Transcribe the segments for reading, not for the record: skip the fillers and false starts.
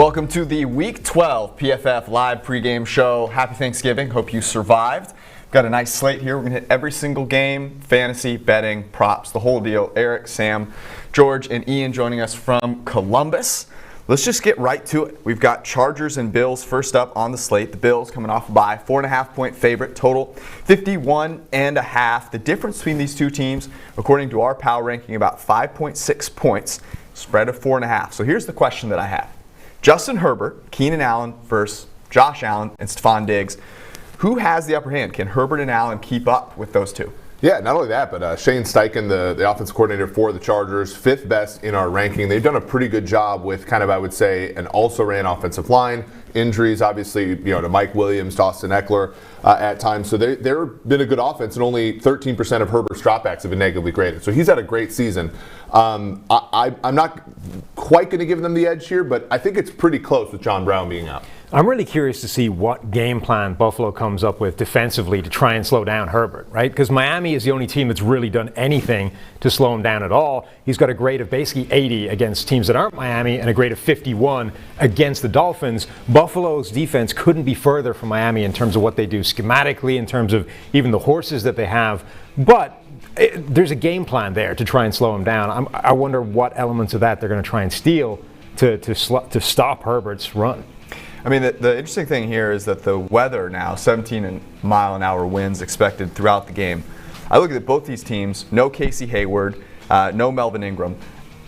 Welcome to the Week 12 PFF live pregame show. Happy Thanksgiving. Hope you survived. Got a nice slate here. We're going to hit every single game, fantasy, betting, props, the whole deal. Eric, Sam, George, and Ian joining us from Columbus. Let's just get right to it. We've got Chargers and Bills first up on the slate. The Bills coming off a bye, 4.5-point favorite, total 51.5. The difference between these two teams, according to our power ranking, about 5.6 points, spread of 4.5. So here's the question that I have. Justin Herbert, Keenan Allen versus Josh Allen and Stephon Diggs. Who has the upper hand? Can Herbert and Allen keep up with those two? Yeah, not only that, but Shane Steichen, the offensive coordinator for the Chargers, fifth best in our ranking. They've done a pretty good job with kind of, I would say, an also-ran offensive line. Injuries, obviously, to Mike Williams, to Austin Eckler at times. So they've been a good offense, and only 13% of Herbert's dropbacks have been negatively graded. So he's had a great season. I'm not quite going to give them the edge here, but I think it's pretty close with John Brown being out. I'm really curious to see what game plan Buffalo comes up with defensively to try and slow down Herbert, right? Because Miami is the only team that's really done anything to slow him down at all. He's got a grade of basically 80 against teams that aren't Miami and a grade of 51 against the Dolphins. Buffalo's defense couldn't be further from Miami in terms of what they do schematically, in terms of even the horses that they have. But there's a game plan there to try and slow him down. I wonder what elements of that they're going to try and steal to stop Herbert's run. I mean, the interesting thing here is that the weather now, 17-mile-an-hour winds expected throughout the game. I look at both these teams, no Casey Hayward, no Melvin Ingram.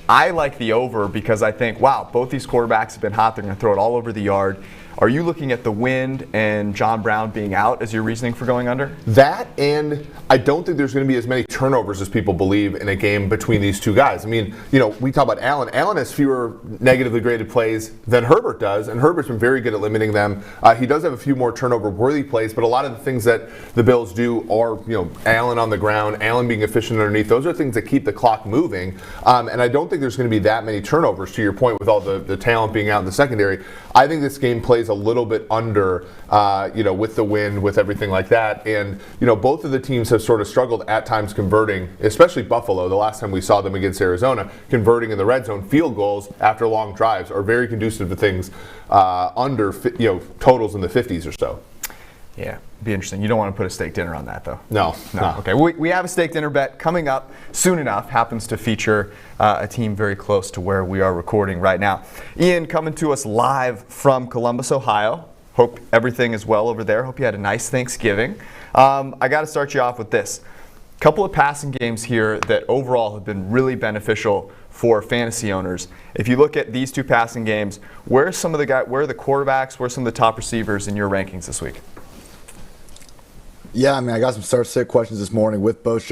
I like the over because I think, wow, both these quarterbacks have been hot. They're going to throw it all over the yard. Are you looking at the wind and John Brown being out as your reasoning for going under? That, and I don't think there's going to be as many turnovers as people believe in a game between these two guys. I mean, we talk about Allen. Allen has fewer negatively graded plays than Herbert does, and Herbert's been very good at limiting them. He does have a few more turnover-worthy plays, but a lot of the things that the Bills do are, Allen on the ground, Allen being efficient underneath. Those are things that keep the clock moving, and I don't think there's going to be that many turnovers, to your point, with all the talent being out in the secondary. I think this game plays a little bit under, with the wind, with everything like that. And, both of the teams have sort of struggled at times converting, especially Buffalo, the last time we saw them against Arizona, converting in the red zone. Field goals after long drives are very conducive to things under, totals in the 50s or so. Yeah, be interesting. You don't want to put a steak dinner on that, though. No. Okay, we have a steak dinner bet coming up soon enough. Happens to feature a team very close to where we are recording right now. Ian, coming to us live from Columbus, Ohio. Hope everything is well over there. Hope you had a nice Thanksgiving. I got to start you off with this. Couple of passing games here that overall have been really beneficial for fantasy owners. If you look at these two passing games, where are the quarterbacks, where are some of the top receivers in your rankings this week? Yeah, I got some start-sit questions this morning with both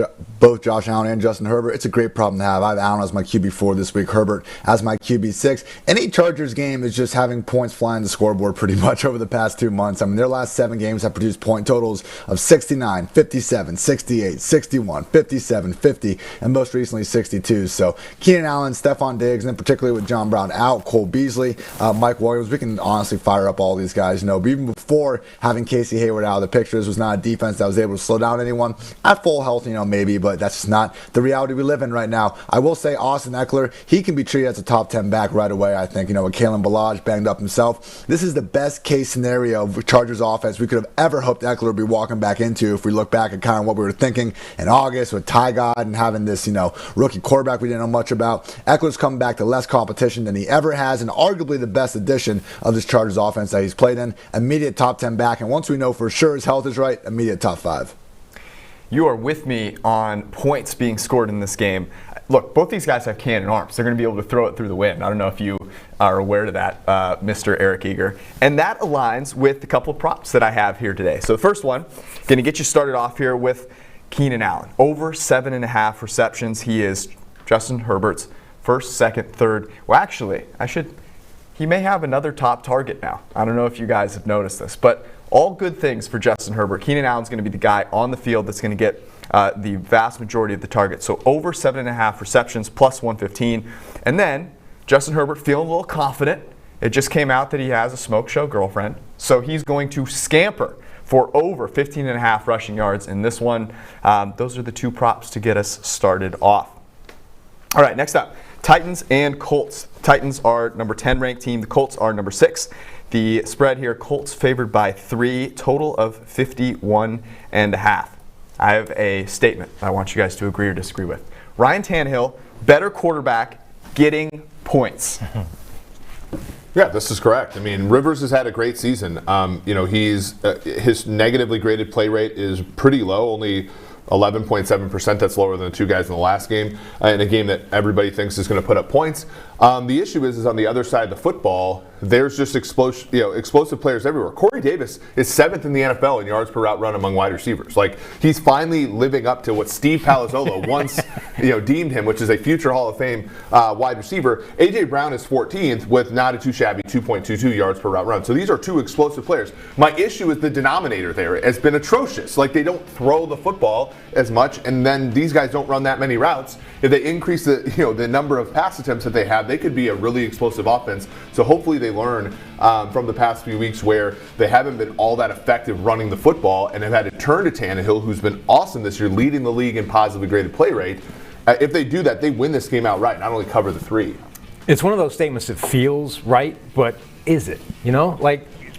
Josh Allen and Justin Herbert. It's a great problem to have. I have Allen as my QB4 this week, Herbert as my QB6. Any Chargers game is just having points flying the scoreboard pretty much over the past 2 months. Their last 7 games have produced point totals of 69, 57, 68, 61, 57, 50, and most recently 62. So Keenan Allen, Stephon Diggs, and then particularly with John Brown out, Cole Beasley, Mike Williams, we can honestly fire up all these guys. But even before having Casey Hayward out of the picture, this was not a defense that was able to slow down anyone at full health, maybe, but that's just not the reality we live in right now. I will say Austin Eckler, he can be treated as a top 10 back right away, I think. With Kalen Ballage banged up himself, this is the best case scenario of Chargers offense we could have ever hoped Eckler would be walking back into if we look back at kind of what we were thinking in August with Ty God and having this, rookie quarterback we didn't know much about. Eckler's coming back to less competition than he ever has, and arguably the best addition of this Chargers offense that he's played in. Immediate top 10 back, and once we know for sure his health is right, immediate top 5. You are with me on points being scored in this game. Look, both these guys have cannon arms. They're going to be able to throw it through the wind. I don't know if you are aware of that, Mr. Eric Eager. And that aligns with a couple of props that I have here today. So the first one, going to get you started off here with Keenan Allen. Over 7.5 receptions. He is Justin Herbert's first, second, third. Well, actually, he may have another top target now. I don't know if you guys have noticed this, but all good things for Justin Herbert. Keenan Allen's going to be the guy on the field that's going to get the vast majority of the targets. So over 7.5 receptions, plus 115. And then Justin Herbert feeling a little confident. It just came out that he has a smoke show girlfriend. So he's going to scamper for over 15.5 rushing yards in this one. Those are the two props to get us started off. All right, next up. Titans and Colts. Titans are number 10 ranked team. The Colts are number 6. The spread here, Colts favored by 3, total of 51.5. I have a statement I want you guys to agree or disagree with. Ryan Tannehill, better quarterback, getting points. Yeah, this is correct. I mean, Rivers has had a great season. His negatively graded play rate is pretty low, only 11.7%. That's lower than the two guys in the last game, in a game that everybody thinks is going to put up points. The issue is on the other side of the football, there's just explosive players everywhere. Corey Davis is 7th in the NFL in yards per route run among wide receivers. Like, he's finally living up to what Steve Palazzolo once deemed him, which is a future Hall of Fame wide receiver. A.J. Brown is 14th with not a too shabby 2.22 yards per route run. So these are two explosive players. My issue is the denominator there has been atrocious. Like, they don't throw the football as much, and then these guys don't run that many routes. If they increase the number of pass attempts that they have, they could be a really explosive offense. So hopefully they learn from the past few weeks where they haven't been all that effective running the football and have had to turn to Tannehill, who's been awesome this year, leading the league in positively graded play rate. If they do that, they win this game outright, not only cover the 3. It's one of those statements that feels right, but is it?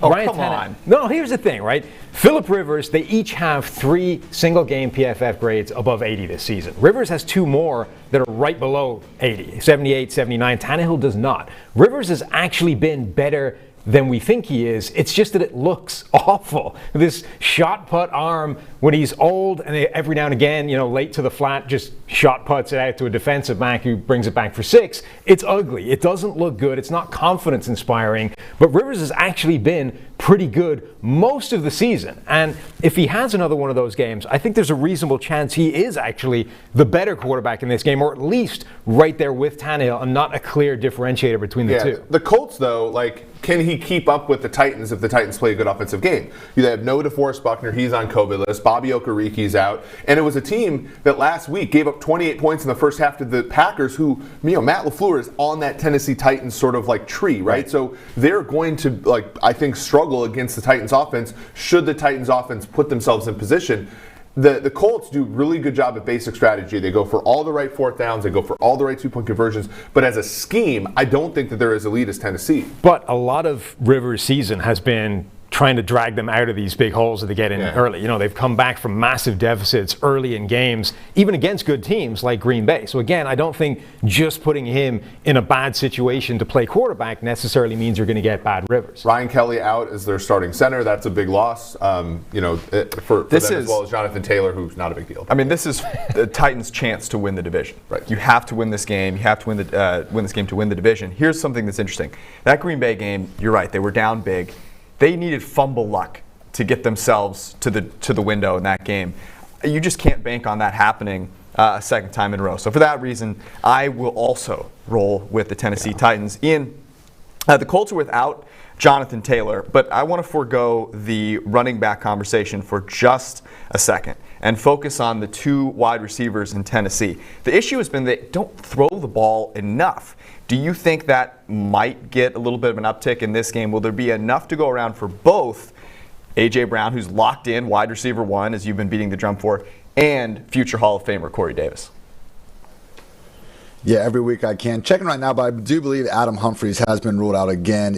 Oh, Ryan come on. No, here's the thing, right? Phillip Rivers, they each have 3 single-game PFF grades above 80 this season. Rivers has 2 more that are right below 80, 78, 79. Tannehill does not. Rivers has actually been better than we think he is. It's just that it looks awful. This shot put arm when he's old, and every now and again, late to the flat, just shot puts it out to a defensive back who brings it back for 6. It's ugly. It doesn't look good. It's not confidence inspiring. But Rivers has actually been pretty good most of the season. And if he has another one of those games, I think there's a reasonable chance he is actually the better quarterback in this game, or at least right there with Tannehill, and not a clear differentiator between the two. The Colts, though, can he keep up with the Titans if the Titans play a good offensive game? They have no DeForest Buckner. He's on COVID list. Bobby Okariki's out. And it was a team that last week gave up 28 points in the first half to the Packers, who, Matt LaFleur is on that Tennessee Titans sort of tree, right? So they're going to, I think, struggle against the Titans offense should the Titans offense put themselves in position. The Colts do a really good job at basic strategy. They go for all the right 4th downs. They go for all the right 2-point conversions. But as a scheme, I don't think that they're as elite as Tennessee. But a lot of Rivers' season has been trying to drag them out of these big holes that they get in early. They've come back from massive deficits early in games, even against good teams like Green Bay. So again, I don't think just putting him in a bad situation to play quarterback necessarily means you're going to get bad Rivers. Ryan Kelly out as their starting center. That's a big loss, for them, as well as Jonathan Taylor, who's not a big deal. I mean, this is the Titans' chance to win the division. Right. You have to win this game. You have to win this game to win the division. Here's something that's interesting. That Green Bay game, you're right, they were down big. They needed fumble luck to get themselves to the window in that game. You just can't bank on that happening a second time in a row. So for that reason, I will also roll with the Tennessee Titans. Ian, the Colts are without Jonathan Taylor, but I want to forego the running back conversation for just a second and focus on the 2 wide receivers in Tennessee. The issue has been they don't throw the ball enough. Do you think that might get a little bit of an uptick in this game? Will there be enough to go around for both A.J. Brown, who's locked in wide receiver 1, as you've been beating the drum for, and future Hall of Famer Corey Davis? Yeah, every week I can. Checking right now, but I do believe Adam Humphries has been ruled out again.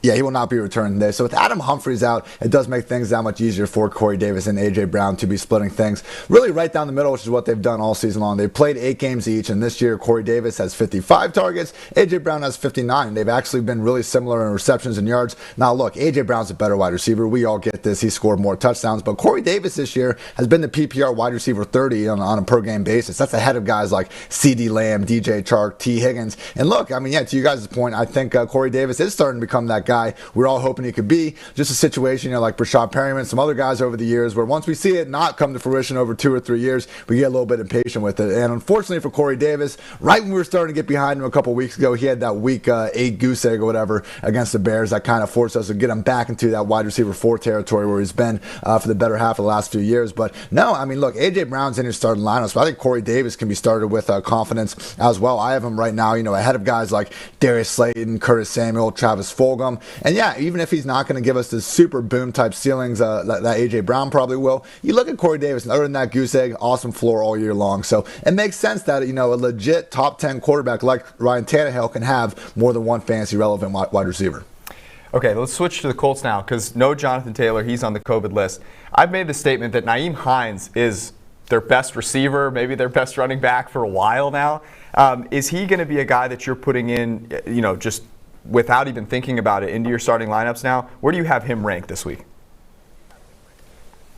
Yeah, he will not be returning today. So with Adam Humphries out, it does make things that much easier for Corey Davis and A.J. Brown to be splitting things really right down the middle, which is what they've done all season long. They've played 8 games each, and this year Corey Davis has 55 targets, A.J. Brown has 59. They've actually been really similar in receptions and yards. Now look, A.J. Brown's a better wide receiver. We all get this. He scored more touchdowns, but Corey Davis this year has been the PPR wide receiver 30 on a per-game basis. That's ahead of guys like C.D. Lamb, DJ Chark, T. Higgins. And look, I mean, yeah, to you guys' point, I think Corey Davis is starting to become that guy we're all hoping he could be. Just a situation, like Brashad Perryman, some other guys over the years, where once we see it not come to fruition over 2 or 3 years, we get a little bit impatient with it. And unfortunately for Corey Davis, right when we were starting to get behind him a couple weeks ago, he had that week 8 goose egg or whatever against the Bears that kind of forced us to get him back into that wide receiver 4 territory where he's been for the better half of the last few years. But no, I mean, look, A.J. Brown's in his starting lineup, so I think Corey Davis can be started with confidence as well. I have him right now, ahead of guys like Darius Slayton, Curtis Samuel, Travis Fulgham. him. And yeah, even if he's not going to give us the super boom type ceilings that A.J. Brown probably will, you look at Corey Davis, and other than that goose egg, awesome floor all year long. So it makes sense that, a legit top 10 quarterback like Ryan Tannehill can have more than one fantasy relevant wide receiver. Okay, let's switch to the Colts now, because no Jonathan Taylor, he's on the COVID list. I've made the statement that Nyheim Hines is their best receiver, maybe their best running back for a while now. Is he going to be a guy that you're putting in, just without even thinking about it, into your starting lineups now? Where do you have him ranked this week?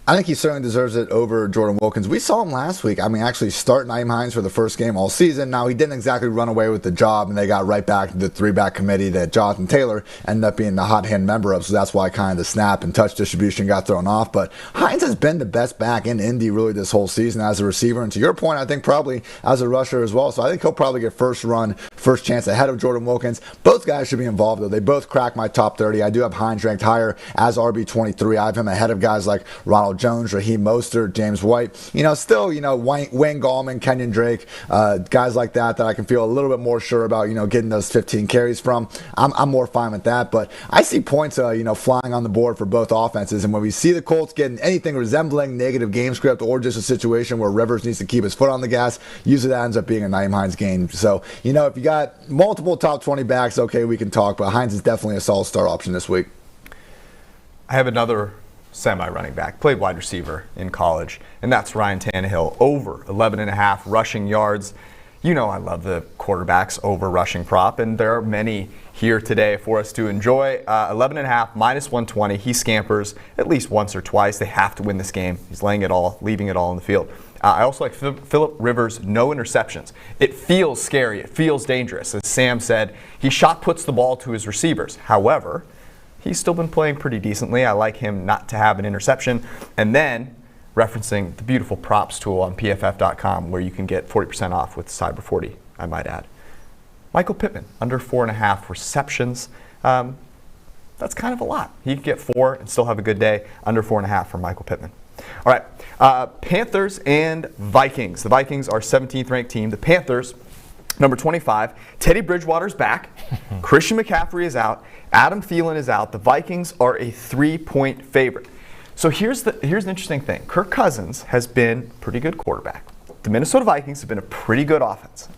I think he certainly deserves it over Jordan Wilkins. We saw him last week. Actually start Nyheim Hines for the first game all season. Now, he didn't exactly run away with the job, and they got right back to the three-back committee that Jonathan Taylor ended up being the hot hand member of, so that's why kind of the snap and touch distribution got thrown off. But Hines has been the best back in Indy really this whole season as a receiver, and to your point, I think probably as a rusher as well. So I think he'll probably get first chance ahead of Jordan Wilkins. Both guys should be involved, though. They both crack my top 30. I do have Hines ranked higher as RB23. I have him ahead of guys like Ronald Jones, Raheem Mostert, James White. Wayne Gallman, Kenyon Drake, guys like that I can feel a little bit more sure about, getting those 15 carries from. I'm more fine with that, but I see points, flying on the board for both offenses. And when we see the Colts getting anything resembling negative game script or just a situation where Rivers needs to keep his foot on the gas, usually that ends up being a Nyheim Hines game. So, if you got multiple top 20 backs, okay, we can talk, but Hines is definitely a solid start option this week. I have another semi-running back, played wide receiver in college, and that's Ryan Tannehill, over 11.5 rushing yards. I love the quarterbacks over rushing prop, and there are many here today for us to enjoy. 11.5, minus 120. He scampers at least once or twice. They have to win this game. He's laying it all, leaving it all in the field. I also like Phillip Rivers, no interceptions. It feels scary. It feels dangerous. As Sam said, he puts the ball to his receivers. However, he's still been playing pretty decently. I like him not to have an interception. And then, referencing the beautiful props tool on PFF.com, where you can get 40% off with Cyber 40, I might add. Michael Pittman, under 4.5 receptions. That's kind of a lot. He can get 4 and still have a good day. Under 4.5 for Michael Pittman. All right, Panthers and Vikings. The Vikings are 17th ranked team. The Panthers, number 25. Teddy Bridgewater's back. Christian McCaffrey is out. Adam Thielen is out. The Vikings are a 3-point favorite. So here's an interesting thing. Kirk Cousins has been a pretty good quarterback. The Minnesota Vikings have been a pretty good offense.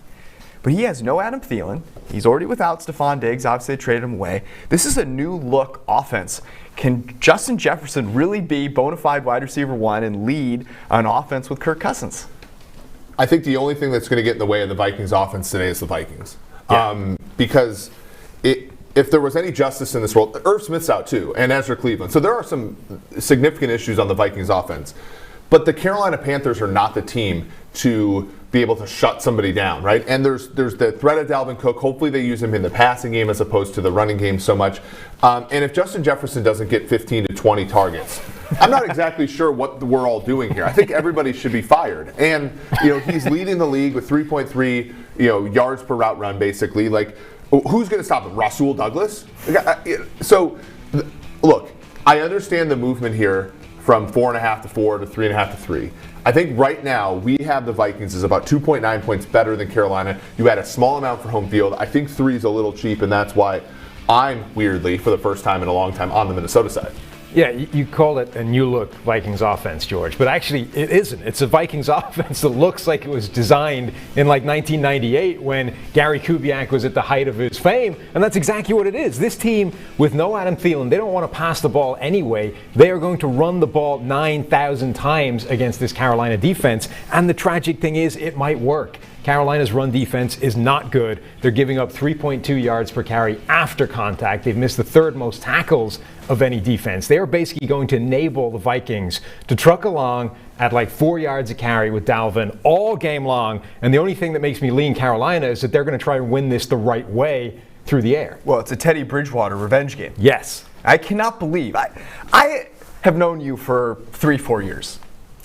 But he has no Adam Thielen. He's already without Stephon Diggs. Obviously, they traded him away. This is a new look offense. Can Justin Jefferson really be bona fide wide receiver 1 and lead an offense with Kirk Cousins? I think the only thing that's going to get in the way of the Vikings offense today is the Vikings. Yeah. Because if there was any justice in this world, Irv Smith's out too, and Ezra Cleveland. So there are some significant issues on the Vikings offense. But the Carolina Panthers are not the team to be able to shut somebody down, right? And there's the threat of Dalvin Cook. Hopefully they use him in the passing game as opposed to the running game so much. And if Justin Jefferson doesn't get 15 to 20 targets, I'm not exactly sure what we're all doing here. I think everybody should be fired. And he's leading the league with 3.3 yards per route run, basically. Like, who's going to stop him? Rasul Douglas? So, look, I understand the movement here from 4.5 to 4 to 3.5 to 3. I think right now we have the Vikings is about 2.9 points better than Carolina. You add a small amount for home field. I think 3 is a little cheap, and that's why I'm weirdly, for the first time in a long time, on the Minnesota side. Yeah, you call it a new look Vikings offense, George, but actually it isn't. It's a Vikings offense that looks like it was designed in like 1998 when Gary Kubiak was at the height of his fame, and that's exactly what it is. This team with no Adam Thielen, they don't want to pass the ball anyway. They are going to run the ball 9,000 times against this Carolina defense, and the tragic thing is it might work. Carolina's run defense is not good. They're giving up 3.2 yards per carry after contact. They've missed the 3rd most tackles of any defense. They are basically going to enable the Vikings to truck along at like 4 yards a carry with Dalvin all game long. And the only thing that makes me lean Carolina is that they're going to try and win this the right way through the air. Well, it's a Teddy Bridgewater revenge game. Yes. I cannot believe. I have known you for 3-4 years.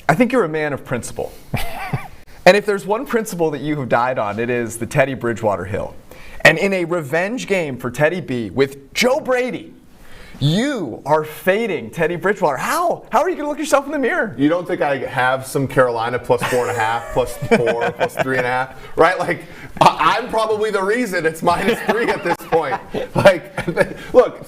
I think you're a man of principle. And if there's one principle that you have died on, it is the Teddy Bridgewater hill. And in a revenge game for Teddy B with Joe Brady, you are fading Teddy Bridgewater. How? How are you going to look yourself in the mirror? You don't think I have some Carolina plus 4.5, plus 4, plus 3.5, right? Like, I'm probably the reason it's -3 at this point. Like, look,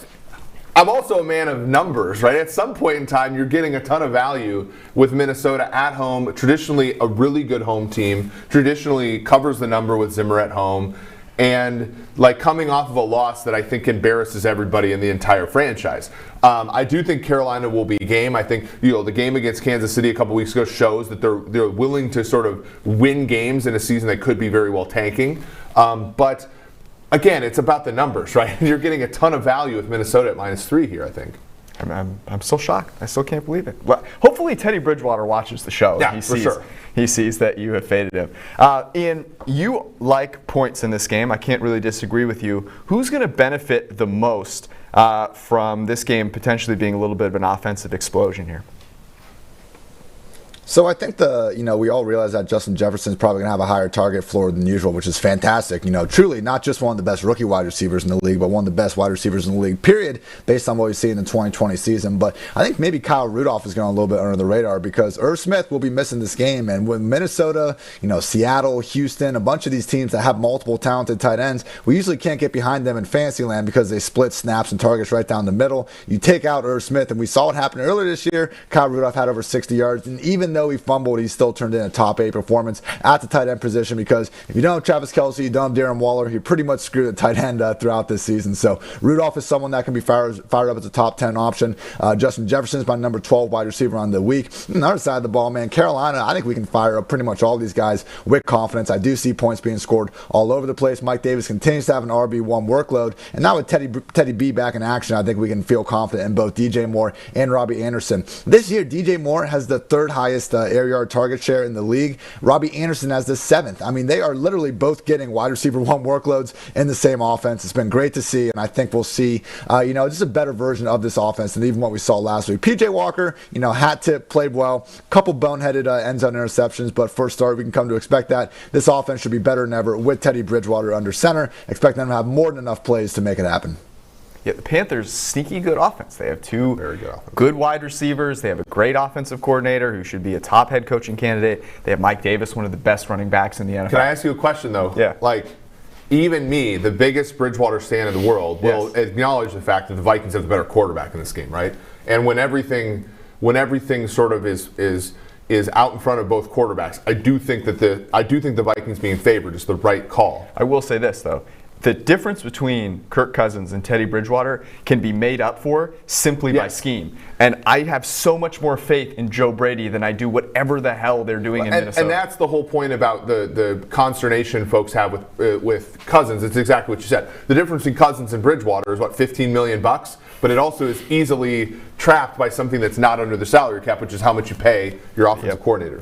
I'm also a man of numbers, right? At some point in time, you're getting a ton of value with Minnesota at home. Traditionally, a really good home team. Traditionally covers the number with Zimmer at home. And like coming off of a loss that I think embarrasses everybody in the entire franchise. I do think Carolina will be a game. I think the game against Kansas City a couple weeks ago shows that they're willing to sort of win games in a season that could be very well tanking. But again, it's about the numbers, right? You're getting a ton of value with Minnesota at -3 here, I think. I'm still shocked. I still can't believe it. Well, hopefully Teddy Bridgewater watches the show. Yeah, for sure. He sees that you have faded him. Ian, you like points in this game. I can't really disagree with you. Who's going to benefit the most from this game potentially being a little bit of an offensive explosion here? So I think we all realize that Justin Jefferson's probably going to have a higher target floor than usual, which is fantastic. Truly not just one of the best rookie wide receivers in the league, but one of the best wide receivers in the league, period, based on what we've seen in the 2020 season. But I think maybe Kyle Rudolph is going a little bit under the radar because Irv Smith will be missing this game. And with Minnesota, Seattle, Houston, a bunch of these teams that have multiple talented tight ends, we usually can't get behind them in Fantasyland because they split snaps and targets right down the middle. You take out Irv Smith, and we saw it happen earlier this year. Kyle Rudolph had over 60 yards, and even though he fumbled, he still turned in a top 8 performance at the tight end position because if you don't have Travis Kelce, you don't have Darren Waller, you pretty much screwed the tight end throughout this season. So Rudolph is someone that can be fired up as a top 10 option. Justin Jefferson is my number 12 wide receiver on the week. On the other side of the ball, man, Carolina, I think we can fire up pretty much all these guys with confidence. I do see points being scored all over the place. Mike Davis continues to have an RB1 workload. And now with Teddy B back in action, I think we can feel confident in both DJ Moore and Robbie Anderson. This year, DJ Moore has the 3rd highest air yard target share in the league. Robbie Anderson has the 7th. I mean, they are literally both getting wide receiver 1 workloads in the same offense. It's been great to see, and I think we'll see, just a better version of this offense than even what we saw last week. PJ Walker, hat tip, played well. Couple boneheaded end zone interceptions, but first start, we can come to expect that. This offense should be better than ever with Teddy Bridgewater under center. Expect them to have more than enough plays to make it happen. Yeah, the Panthers, sneaky good offense. They have 2 very good wide receivers. They have a great offensive coordinator who should be a top head coaching candidate. They have Mike Davis, one of the best running backs in the NFL. Can I ask you a question, though? Yeah. Even me, the biggest Bridgewater stan in the world, will acknowledge the fact that the Vikings have the better quarterback in this game, right? And when everything sort of is out in front of both quarterbacks, I do think the Vikings being favored is the right call. I will say this, though. The difference between Kirk Cousins and Teddy Bridgewater can be made up for simply by scheme. And I have so much more faith in Joe Brady than I do whatever the hell they're doing in Minnesota. And that's the whole point about the consternation folks have with Cousins. It's exactly what you said. The difference between Cousins and Bridgewater is, $15 million? But it also is easily trapped by something that's not under the salary cap, which is how much you pay your offensive coordinator.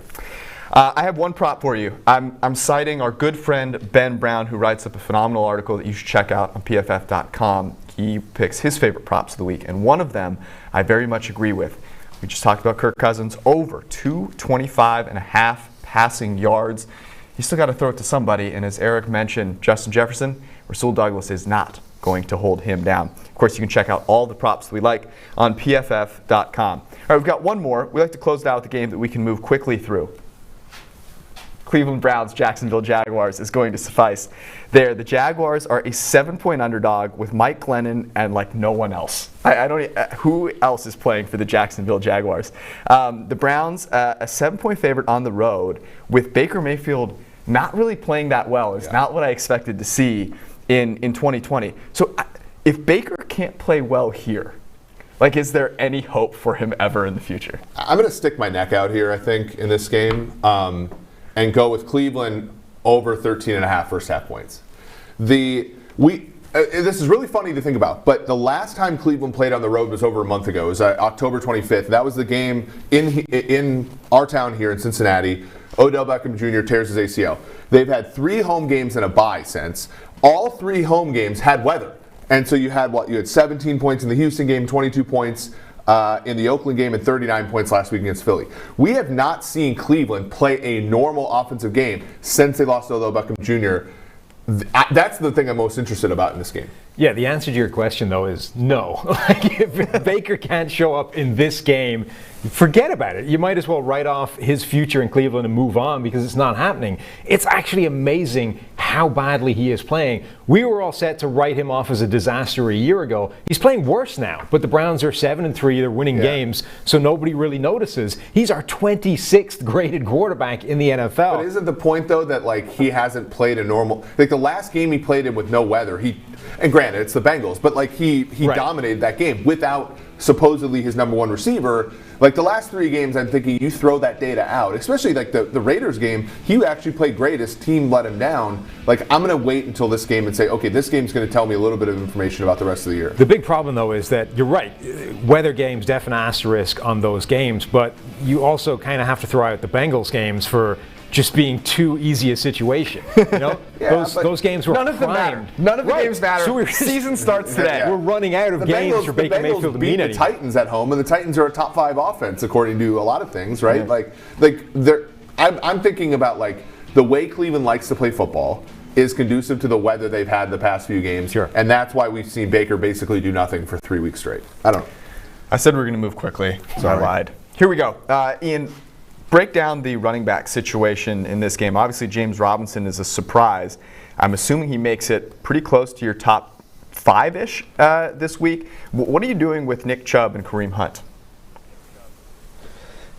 I have one prop for you. I'm citing our good friend Ben Brown, who writes up a phenomenal article that you should check out on PFF.com. He picks his favorite props of the week, and one of them I very much agree with. We just talked about Kirk Cousins, over 225.5 passing yards. He's still got to throw it to somebody, and as Eric mentioned, Justin Jefferson, Rasul Douglas is not going to hold him down. Of course, you can check out all the props we like on PFF.com. All right, we've got one more. We like to close it out with a game that we can move quickly through. Cleveland Browns, Jacksonville Jaguars is going to suffice there. The Jaguars are a 7-point underdog with Mike Glennon and no one else. Who else is playing for the Jacksonville Jaguars? The Browns, a 7-point favorite on the road with Baker Mayfield not really playing that well. It's not what I expected to see in 2020. So if Baker can't play well here, is there any hope for him ever in the future? I'm going to stick my neck out here, I think, in this game. And go with Cleveland over 13.5 first half points. This is really funny to think about, but the last time Cleveland played on the road was over a month ago. It was October 25th. That was the game in our town here in Cincinnati. Odell Beckham Jr. tears his ACL. They've had 3 home games and a bye since. All 3 home games had weather. And so you had 17 points in the Houston game, 22 points in the Oakland game, and 39 points last week against Philly. We have not seen Cleveland play a normal offensive game since they lost to Odell Beckham Jr. That's the thing I'm most interested about in this game. Yeah, the answer to your question, though, is no. Like, if Baker can't show up in this game, forget about it. You might as well write off his future in Cleveland and move on because it's not happening. It's actually amazing how badly he is playing. We were all set to write him off as a disaster a year ago. He's playing worse now, but the Browns are 7-3. They're winning games, so nobody really notices. He's our 26th graded quarterback in the NFL. But isn't the point, though, that like he hasn't played a normal, like the last game he played in with no weather, and granted it's the Bengals, but like he Right. dominated that game without supposedly his number one receiver. Like the last 3 games, I'm thinking you throw that data out, especially like the Raiders game. He actually played great. His team let him down. Like, I'm going to wait until this game and say, okay, this game's going to tell me a little bit of information about the rest of the year. The big problem, though, is that you're right. Weather games, definite asterisk on those games, but you also kind of have to throw out the Bengals games for just being too easy a situation. You know, those games were none of them matter. primed. None of the games matter. So Season starts today. We're running out of games for Baker Mayfield to beat mean the anything. Titans at home, and the Titans are a top 5 offense according to a lot of things, right? I'm thinking about like the way Cleveland likes to play football is conducive to the weather they've had the past few games, and that's why we've seen Baker basically do nothing for 3 weeks straight. I don't know. I said we were going to move quickly, so I lied. Here we go. Ian, break down the running back situation in this game. Obviously, James Robinson is a surprise. I'm assuming he makes it pretty close to your top 5-ish this week. What are you doing with Nick Chubb and Kareem Hunt?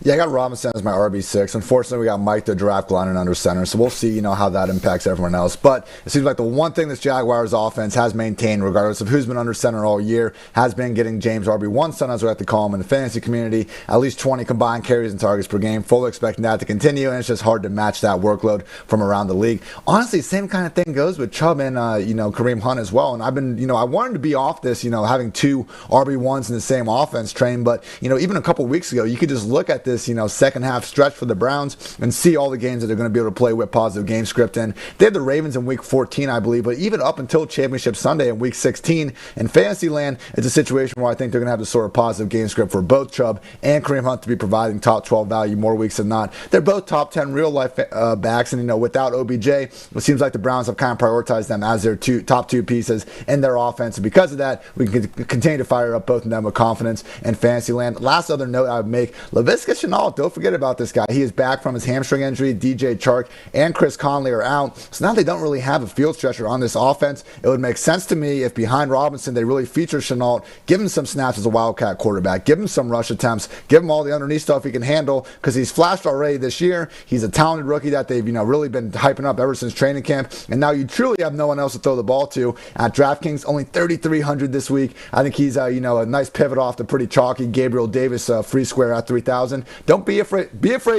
Yeah, I got Robinson as my RB6. Unfortunately, we got Mike the draft Glennon under center, so we'll see, how that impacts everyone else. But it seems like the one thing this Jaguars offense has maintained, regardless of who's been under center all year, has been getting James RB1 son, as we like to call him in the fantasy community, at least 20 combined carries and targets per game. Fully expecting that to continue, and it's just hard to match that workload from around the league. Honestly, same kind of thing goes with Chubb and Kareem Hunt as well. And I've been, I wanted to be off this, having 2 RB1s in the same offense train, but even a couple weeks ago, you could just look at this, second half stretch for the Browns and see all the games that they're going to be able to play with positive game script in. They had the Ravens in week 14, I believe, but even up until Championship Sunday in week 16 in Fantasyland, it's a situation where I think they're going to have the sort of positive game script for both Chubb and Kareem Hunt to be providing top 12 value more weeks than not. They're both top 10 real life backs, and without OBJ, it seems like the Browns have kind of prioritized them as their top two pieces in their offense. And because of that, we can continue to fire up both of them with confidence in Fantasyland. Last other note I would make, Laviska Shenault, don't forget about this guy. He is back from his hamstring injury. DJ Chark and Chris Conley are out. So now they don't really have a field stretcher on this offense. It would make sense to me if behind Robinson they really feature Shenault, give him some snaps as a Wildcat quarterback, give him some rush attempts, give him all the underneath stuff he can handle, because he's flashed already this year. He's a talented rookie that they've really been hyping up ever since training camp. And now you truly have no one else to throw the ball to. At DraftKings, only 3,300 this week. I think he's a nice pivot off the pretty chalky Gabriel Davis free square at 3,000. Don't be afraid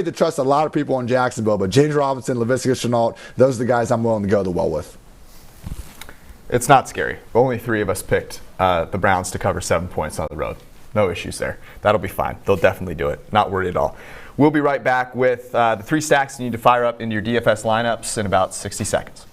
to trust a lot of people in Jacksonville, but James Robinson, Laviska Shenault, those are the guys I'm willing to go the well with. It's not scary. Only 3 of us picked the Browns to cover 7 points on the road. No issues there. That'll be fine. They'll definitely do it. Not worried at all. We'll be right back with the 3 stacks you need to fire up into your DFS lineups in about 60 seconds.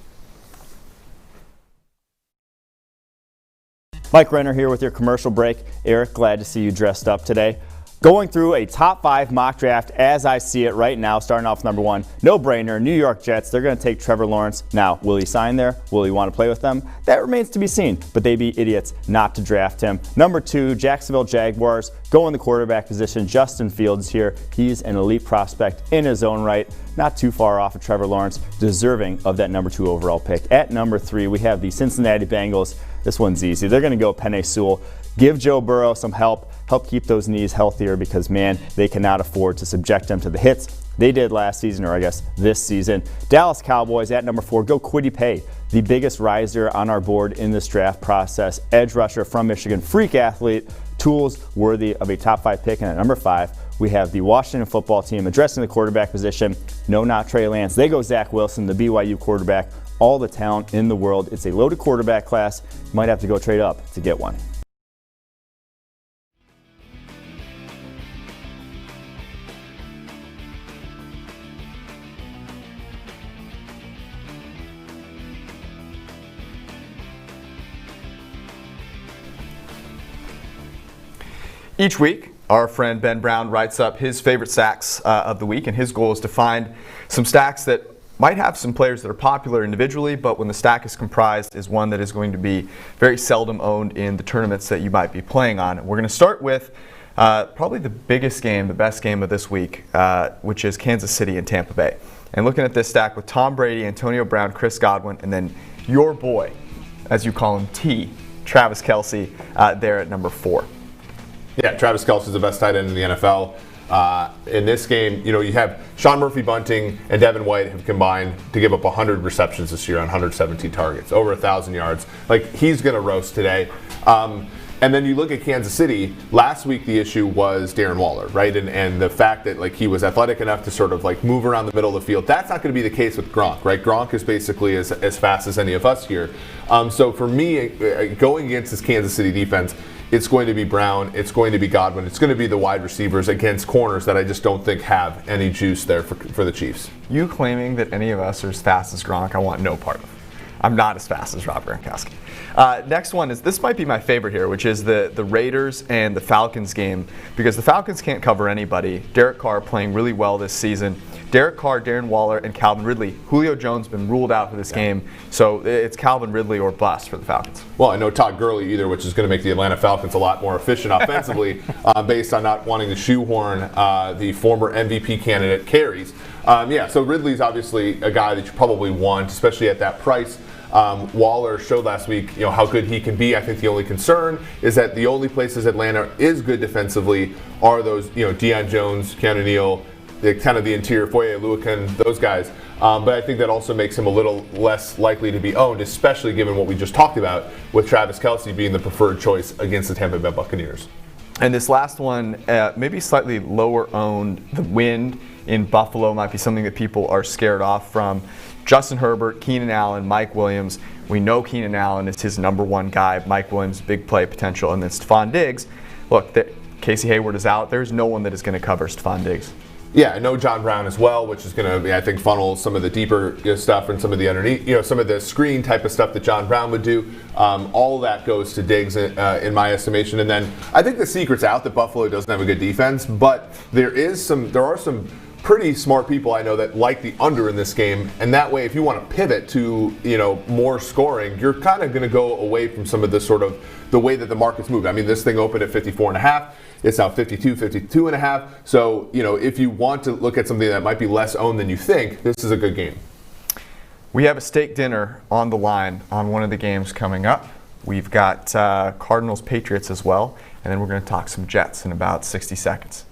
Mike Renner here with your commercial break. Eric, glad to see you dressed up today. Going through a top 5 mock draft as I see it right now, starting off number 1, no-brainer, New York Jets. They're going to take Trevor Lawrence. Now, will he sign there? Will he want to play with them? That remains to be seen, but they'd be idiots not to draft him. Number 2, Jacksonville Jaguars. Go in the quarterback position. Justin Fields here. He's an elite prospect in his own right. Not too far off of Trevor Lawrence, deserving of that number 2 overall pick. At number 3, we have the Cincinnati Bengals. This one's easy. They're going to go Penei Sewell. Give Joe Burrow some help keep those knees healthier, because, man, they cannot afford to subject them to the hits they did last season, or I guess this season. Dallas Cowboys at number 4, go Kwity Paye, the biggest riser on our board in this draft process. Edge rusher from Michigan, freak athlete, tools worthy of a top 5 pick. And at number 5, we have the Washington football team addressing the quarterback position. No, not Trey Lance. They go Zach Wilson, the BYU quarterback. All the talent in the world. It's a loaded quarterback class. You might have to go trade up to get one. Each week, our friend Ben Brown writes up his favorite stacks of the week, and his goal is to find some stacks that might have some players that are popular individually, but when the stack is comprised, is one that is going to be very seldom owned in the tournaments that you might be playing on. We're going to start with probably the biggest game, the best game of this week, which is Kansas City and Tampa Bay. And looking at this stack with Tom Brady, Antonio Brown, Chris Godwin, and then your boy, as you call him, T, Travis Kelce, there at number 4. Yeah, Travis Kelce is the best tight end in the NFL. In this game, you have Sean Murphy-Bunting and Devin White have combined to give up 100 receptions this year on 117 targets, over 1,000 yards. Like, he's going to roast today. And then you look at Kansas City. Last week the issue was Darren Waller, right? And the fact that he was athletic enough to sort of move around the middle of the field. That's not going to be the case with Gronk, right? Gronk is basically as fast as any of us here. So for me, going against this Kansas City defense, it's going to be Brown, it's going to be Godwin, it's going to be the wide receivers against corners that I just don't think have any juice there for the Chiefs. You claiming that any of us are as fast as Gronk, I want no part of. I'm not as fast as Rob Gronkowski. Next one is, this might be my favorite here, which is the Raiders and the Falcons game, because the Falcons can't cover anybody. Derek Carr playing really well this season. Derek Carr, Darren Waller, and Calvin Ridley. Julio Jones been ruled out for this game, so it's Calvin Ridley or bust for the Falcons. Well, I know Todd Gurley either, which is going to make the Atlanta Falcons a lot more efficient offensively, based on not wanting to shoehorn the former MVP candidate carries. So Ridley's obviously a guy that you probably want, especially at that price. Waller showed last week, how good he can be. I think the only concern is that the only places Atlanta is good defensively are those, Deion Jones, Keanu Neal, the interior, Foye Oluokun, those guys. But I think that also makes him a little less likely to be owned, especially given what we just talked about with Travis Kelce being the preferred choice against the Tampa Bay Buccaneers. And this last one, maybe slightly lower owned. The wind in Buffalo might be something that people are scared off from. Justin Herbert, Keenan Allen, Mike Williams. We know Keenan Allen is his number one guy. Mike Williams, big play potential. And then Stephon Diggs. Look, Casey Hayward is out. There's no one that is going to cover Stephon Diggs. Yeah, I know John Brown as well, which is going to, I think, funnel some of the deeper stuff and some of the underneath, some of the screen type of stuff that John Brown would do. All of that goes to Diggs in my estimation. And then I think the secret's out that Buffalo doesn't have a good defense, but there are some pretty smart people I know that like the under in this game, and that way if you want to pivot to more scoring, you're kind of going to go away from some of the sort of the way that the market's moved. I mean, this thing opened at 54.5. It's now 52.5. So, if you want to look at something that might be less owned than you think, this is a good game. We have a steak dinner on the line on one of the games coming up. We've got Cardinals Patriots as well, and then we're going to talk some Jets in about 60 seconds.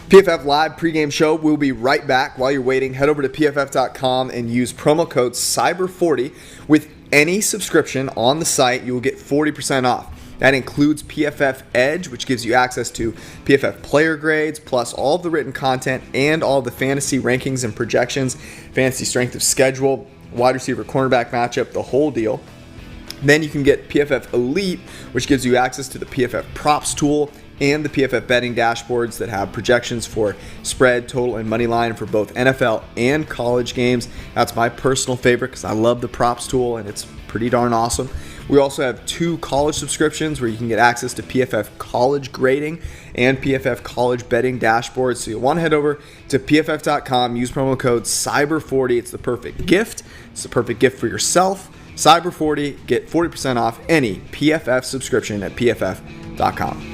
PFF Live pregame show. We'll be right back. While you're waiting, head over to pff.com and use promo code CYBER40. With any subscription on the site, you will get 40% off. That includes PFF Edge, which gives you access to PFF player grades, plus all of the written content and all of the fantasy rankings and projections, fantasy strength of schedule, wide receiver cornerback matchup, the whole deal. Then you can get PFF Elite, which gives you access to the PFF props tool and the PFF betting dashboards that have projections for spread, total, and money line for both NFL and college games. That's my personal favorite because I love the props tool and it's pretty darn awesome. We also have 2 college subscriptions where you can get access to PFF college grading and PFF college betting dashboards. So you'll want to head over to pff.com, use promo code CYBER40. It's the perfect gift. It's the perfect gift for yourself. CYBER40, get 40% off any PFF subscription at pff.com.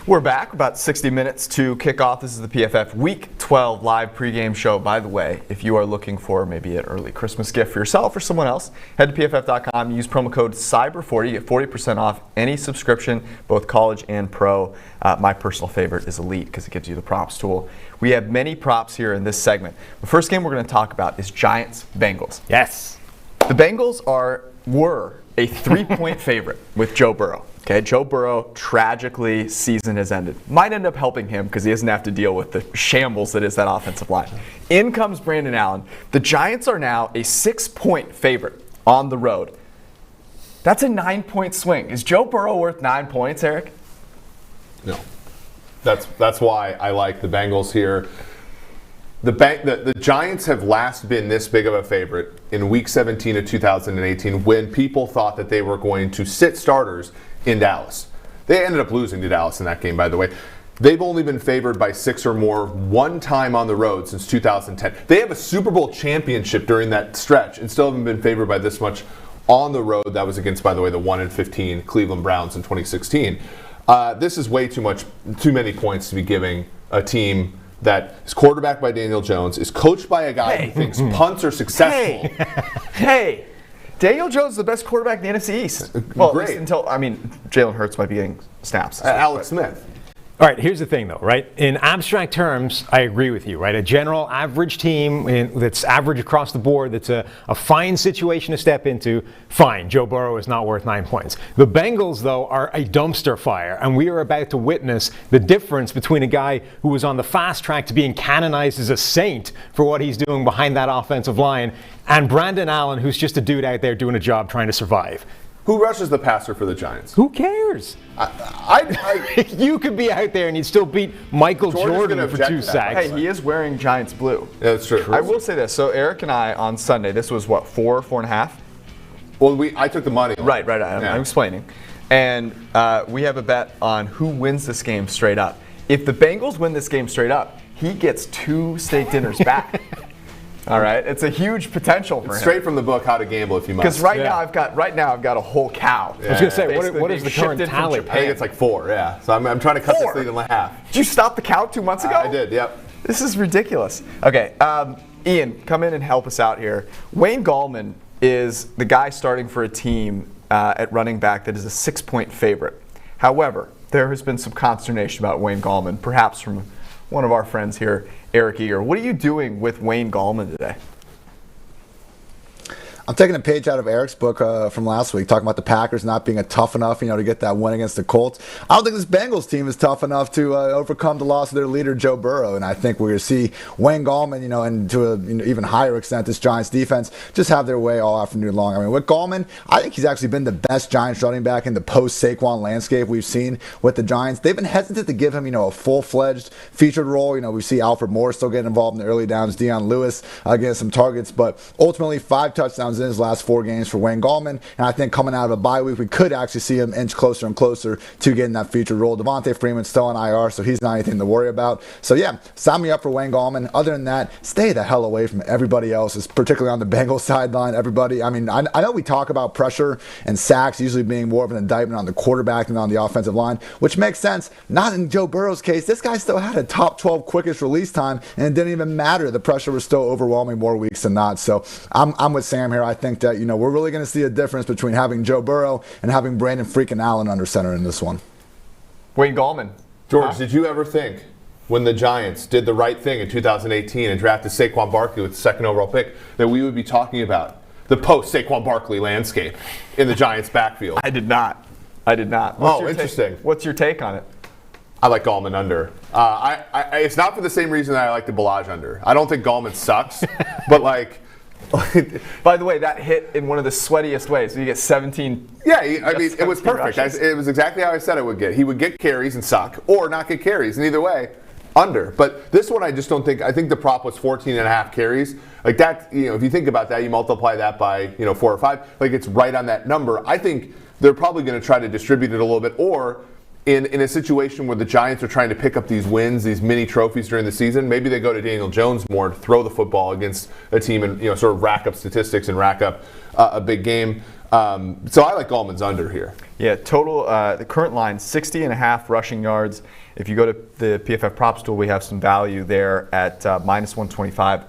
We're back, about 60 minutes to kick off. This is the PFF Week 12 live pregame show. By the way, if you are looking for maybe an early Christmas gift for yourself or someone else, head to pff.com, use promo code CYBER40, get 40% off any subscription, both college and pro. My personal favorite is Elite because it gives you the props tool. We have many props here in this segment. The first game we're going to talk about is Giants-Bengals. Yes. The Bengals are were a 3-point favorite with Joe Burrow. Okay, Joe Burrow, tragically, season has ended. Might end up helping him because he doesn't have to deal with the shambles that is that offensive line. In comes Brandon Allen. The Giants are now a 6-point favorite on the road. That's a 9-point swing. Is Joe Burrow worth 9 points, Eric? No. That's why I like the Bengals here. The Giants have last been this big of a favorite in Week 17 of 2018 when people thought that they were going to sit starters in Dallas. They ended up losing to Dallas in that game, by the way. They've only been favored by 6 or more one time on the road since 2010. They have a Super Bowl championship during that stretch and still haven't been favored by this much on the road. That was against, by the way, the 1-15 Cleveland Browns in 2016. This is way too many points to be giving a team that is quarterbacked by Daniel Jones, is coached by a guy who thinks punts are successful. Hey, Daniel Jones is the best quarterback in the NFC East. Well, Great. at least until, Jalen Hurts might be getting snaps. Alex Smith. All right, here's the thing, though, right? In abstract terms, I agree with you, right? A general average team that's average across the board, that's a fine situation to step into, fine. Joe Burrow is not worth 9 points. The Bengals, though, are a dumpster fire, and we are about to witness the difference between a guy who was on the fast track to being canonized as a saint for what he's doing behind that offensive line, and Brandon Allen, who's just a dude out there doing a job trying to survive. Who rushes the passer for the Giants? Who cares? You could be out there and you'd still beat Michael Jordan for 2 sacks. Hey, he is wearing Giants blue. Yeah, that's true. I will say this. So Eric and I on Sunday, this was what, 4.5? Well, I took the money. Right. I'm explaining. And we have a bet on who wins this game straight up. If the Bengals win this game straight up, he gets 2 steak dinners back. All right, it's a huge potential for him. Straight from the book, How to Gamble If You Must. Because right now I've got a whole cow. I was going to say, what is the current tally? I think it's like 4, yeah. So I'm trying to cut this lead in half. Did you stop the count 2 months ago? I did, yep. This is ridiculous. Okay, Ian, come in and help us out here. Wayne Gallman is the guy starting for a team at running back that is a 6-point favorite. However, there has been some consternation about Wayne Gallman, perhaps from one of our friends here, Eric Eager. What are you doing with Wayne Gallman today? I'm taking a page out of Eric's book from last week, talking about the Packers not being tough enough, to get that win against the Colts. I don't think this Bengals team is tough enough to overcome the loss of their leader, Joe Burrow. And I think we're going to see Wayne Gallman, and to an even higher extent, this Giants defense just have their way all afternoon long. With Gallman, I think he's actually been the best Giants running back in the post-Saquon landscape we've seen with the Giants. They've been hesitant to give him, a full-fledged featured role. We see Alfred Morris still getting involved in the early downs, Deion Lewis getting some targets, but ultimately 5 touchdowns in his last 4 games for Wayne Gallman, and I think coming out of a bye week, we could actually see him inch closer and closer to getting that featured role. Devontae Freeman's still on IR, so he's not anything to worry about. So yeah, sign me up for Wayne Gallman. Other than that, stay the hell away from everybody else, particularly on the Bengals sideline. Everybody, I know we talk about pressure and sacks usually being more of an indictment on the quarterback than on the offensive line, which makes sense. Not in Joe Burrow's case. This guy still had a top 12 quickest release time, and it didn't even matter. The pressure was still overwhelming more weeks than not. So I'm with Sam here. I think that we're really going to see a difference between having Joe Burrow and having Brandon freaking Allen under center in this one. Wayne Gallman. George, did you ever think when the Giants did the right thing in 2018 and drafted Saquon Barkley with the 2nd overall pick that we would be talking about the post-Saquon Barkley landscape in the Giants' backfield? I did not. Interesting. What's your take on it? I like Gallman under. It's not for the same reason that I like the Ballage under. I don't think Gallman sucks, but By the way, that hit in one of the sweatiest ways. So you get 17. Yeah, it was perfect. It was exactly how I said it would get. He would get carries and suck, or not get carries, and either way, under. But this one, I just don't think. I think the prop was 14.5 carries. Like that, if you think about that, you multiply that by 4 or 5. Like it's right on that number. I think they're probably going to try to distribute it a little bit, or in a situation where the Giants are trying to pick up these wins, these mini trophies during the season, maybe they go to Daniel Jones more to throw the football against a team and sort of rack up statistics and rack up a big game. So I like Gallman's under here. Yeah, total, the current line, 60.5 rushing yards. If you go to the PFF props tool, we have some value there at minus 125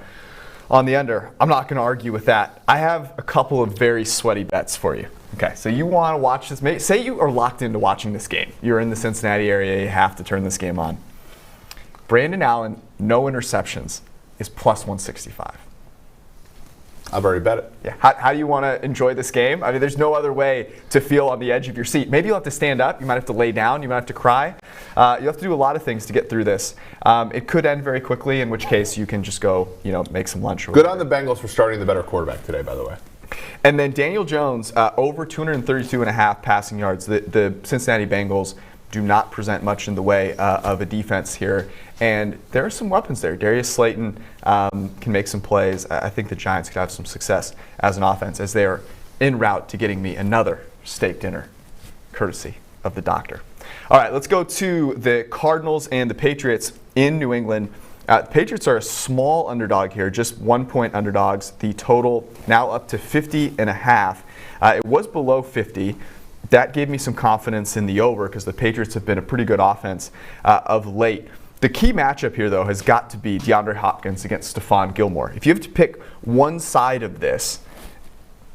on the under. I'm not going to argue with that. I have a couple of very sweaty bets for you. Okay, so you want to watch this. Say you are locked into watching this game. You're in the Cincinnati area. You have to turn this game on. Brandon Allen, no interceptions, is plus 165. I've already bet it. Yeah. How do you want to enjoy this game? I mean, there's no other way to feel on the edge of your seat. Maybe you'll have to stand up. You might have to lay down. You might have to cry. You'll have to do a lot of things to get through this. It could end very quickly, in which case you can just go, make some lunch. Good on the Bengals for starting the better quarterback today, by the way. And then Daniel Jones, over 232.5 passing yards. The Cincinnati Bengals do not present much in the way of a defense here. And there are some weapons there. Darius Slayton can make some plays. I think the Giants could have some success as an offense as they are en route to getting me another steak dinner, courtesy of the doctor. All right, let's go to the Cardinals and the Patriots in New England. The Patriots are a small underdog here, just 1-point underdogs. The total now up to 50.5. It was below 50. That gave me some confidence in the over because the Patriots have been a pretty good offense of late. The key matchup here, though, has got to be DeAndre Hopkins against Stephon Gilmore. If you have to pick one side of this,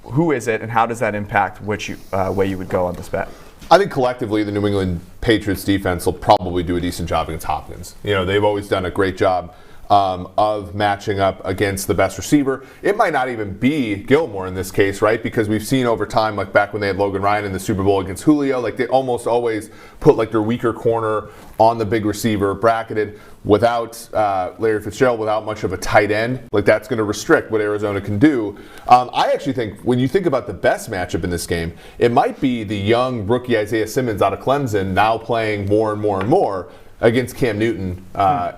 who is it and how does that impact which way you would go on this bet? I think collectively the New England Patriots defense will probably do a decent job against Hopkins. They've always done a great job of matching up against the best receiver. It might not even be Gilmore in this case, right? Because we've seen over time, like back when they had Logan Ryan in the Super Bowl against Julio, like they almost always put like their weaker corner on the big receiver, bracketed without Larry Fitzgerald, without much of a tight end. Like that's going to restrict what Arizona can do. I actually think when you think about the best matchup in this game, it might be the young rookie Isaiah Simmons out of Clemson now playing more and more and more against Cam Newton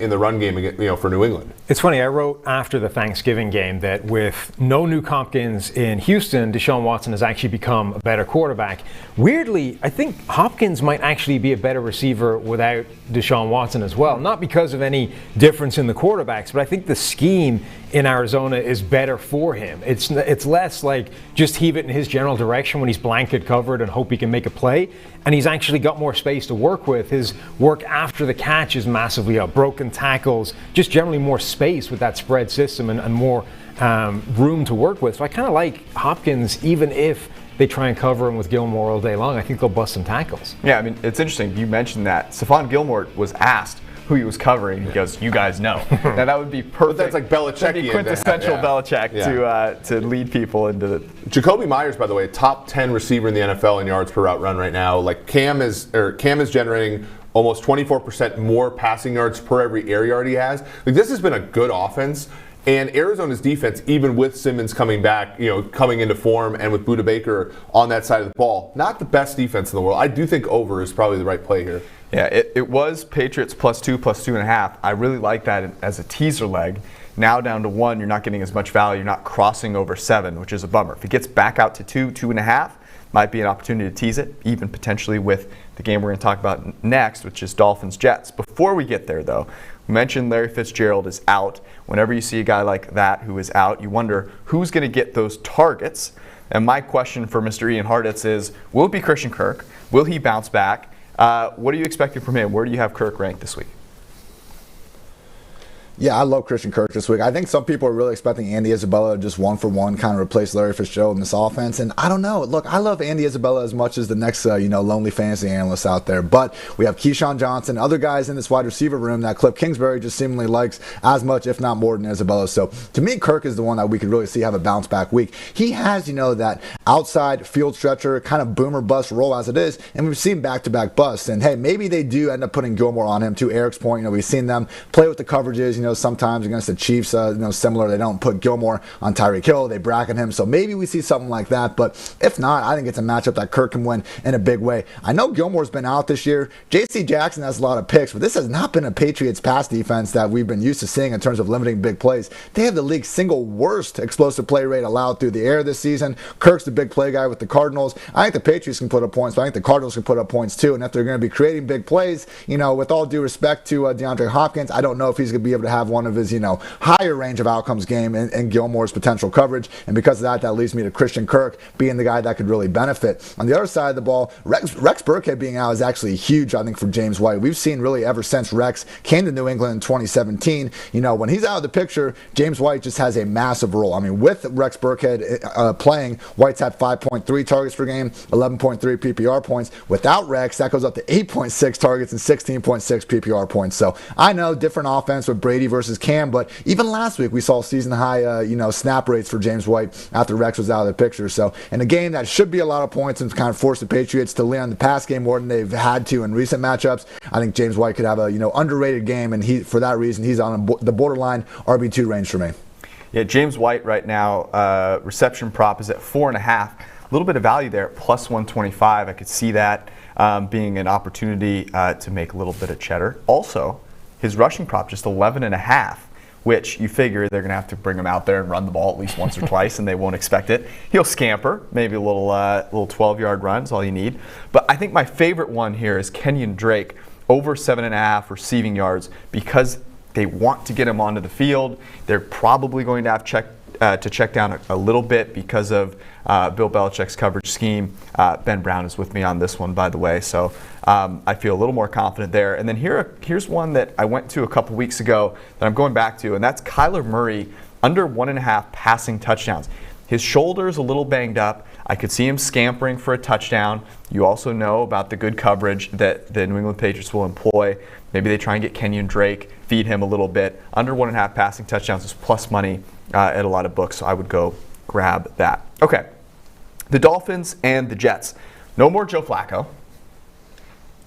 in the run game, for New England. It's funny, I wrote after the Thanksgiving game that with no Nuke Hopkins in Houston, Deshaun Watson has actually become a better quarterback. Weirdly, I think Hopkins might actually be a better receiver without Deshaun Watson as well. Not because of any difference in the quarterbacks, but I think the scheme in Arizona is better for him. It's less like just heave it in his general direction when he's blanket covered and hope he can make a play. And he's actually got more space to work with. His work after the catch is massively up. Broken tackles, just generally more space with that spread system and more room to work with. So I kind of like Hopkins, even if they try and cover him with Gilmore all day long. I think they'll bust some tackles. Yeah, I mean, it's interesting. You mentioned that. Stephon Gilmore was asked who he was covering. He goes, you guys know. Now that would be perfect. But that's like Belichick. That'd be quintessential Belichick to lead people into the. Jacoby Myers, by the way, top 10 receiver in the NFL in yards per route run right now. Like Cam is generating almost 24% more passing yards per every air yard he has. Like this has been a good offense. And Arizona's defense, even with Simmons coming back, coming into form, and with Budda Baker on that side of the ball, not the best defense in the world. I do think over is probably the right play here. Yeah, it was Patriots +2, +2.5. I really like that as a teaser leg. Now down to 1, you're not getting as much value. You're not crossing over 7, which is a bummer. If it gets back out to 2, 2.5, might be an opportunity to tease it, even potentially with the game we're going to talk about next, which is Dolphins-Jets. Before we get there, though, we mentioned Larry Fitzgerald is out. Whenever you see a guy like that who is out, you wonder who's going to get those targets. And my question for Mr. Ian Hartitz is, will it be Christian Kirk? Will he bounce back? What are you expecting from him? Where do you have Kirk ranked this week? Yeah, I love Christian Kirk this week. I think some people are really expecting Andy Isabella to just one-for-one kind of replace Larry Fitzgerald in this offense. And I don't know. Look, I love Andy Isabella as much as the next, lonely fantasy analyst out there. But we have Keyshawn Johnson, other guys in this wide receiver room that Cliff Kingsbury just seemingly likes as much, if not more, than Isabella. So to me, Kirk is the one that we could really see have a bounce-back week. He has, that outside field stretcher, kind of boomer-bust role as it is. And we've seen back-to-back busts. And, hey, maybe they do end up putting Gilmore on him. To Eric's point, we've seen them play with the coverages, sometimes against the Chiefs, similar. They don't put Gilmore on Tyreek Hill. They bracket him. So maybe we see something like that. But if not, I think it's a matchup that Kirk can win in a big way. I know Gilmore's been out this year. J.C. Jackson has a lot of picks, but this has not been a Patriots pass defense that we've been used to seeing in terms of limiting big plays. They have the league's single worst explosive play rate allowed through the air this season. Kirk's the big play guy with the Cardinals. I think the Patriots can put up points, but I think the Cardinals can put up points too. And if they're going to be creating big plays, with all due respect to DeAndre Hopkins, I don't know if he's going to be able to have one of his, higher range of outcomes game in Gilmore's potential coverage. And because of that leads me to Christian Kirk being the guy that could really benefit. On the other side of the ball, Rex Burkhead being out is actually huge, I think, for James White. We've seen really ever since Rex came to New England in 2017, when he's out of the picture, James White just has a massive role. I mean, with Rex Burkhead playing, White's had 5.3 targets per game, 11.3 PPR points. Without Rex, that goes up to 8.6 targets and 16.6 PPR points. So I know different offense with Brady 80 versus Cam, but even last week we saw season high, snap rates for James White after Rex was out of the picture. So in a game that should be a lot of points and kind of force the Patriots to lean on the pass game more than they've had to in recent matchups, I think James White could have a underrated game, and for that reason he's on the borderline RB2 range for me. Yeah, James White right now, reception prop is at 4.5. A little bit of value there, plus 125. I could see that being an opportunity to make a little bit of cheddar. Also, his rushing prop just 11.5, which you figure they're going to have to bring him out there and run the ball at least once or twice, and they won't expect it. He'll scamper, maybe a little 12-yard run is all you need. But I think my favorite one here is Kenyon Drake, over 7.5 receiving yards, because they want to get him onto the field. They're probably going to have to check down a little bit because of Bill Belichick's coverage scheme. Ben Brown is with me on this one, by the way, so I feel a little more confident there. And then here's one that I went to a couple weeks ago that I'm going back to, and that's Kyler Murray, under 1.5 passing touchdowns. His shoulder's a little banged up. I could see him scampering for a touchdown. You also know about the good coverage that the New England Patriots will employ. Maybe they try and get Kenyon Drake, feed him a little bit. Under 1.5 passing touchdowns is plus money at a lot of books, so I would go grab that. Okay, the Dolphins and the Jets. No more Joe Flacco.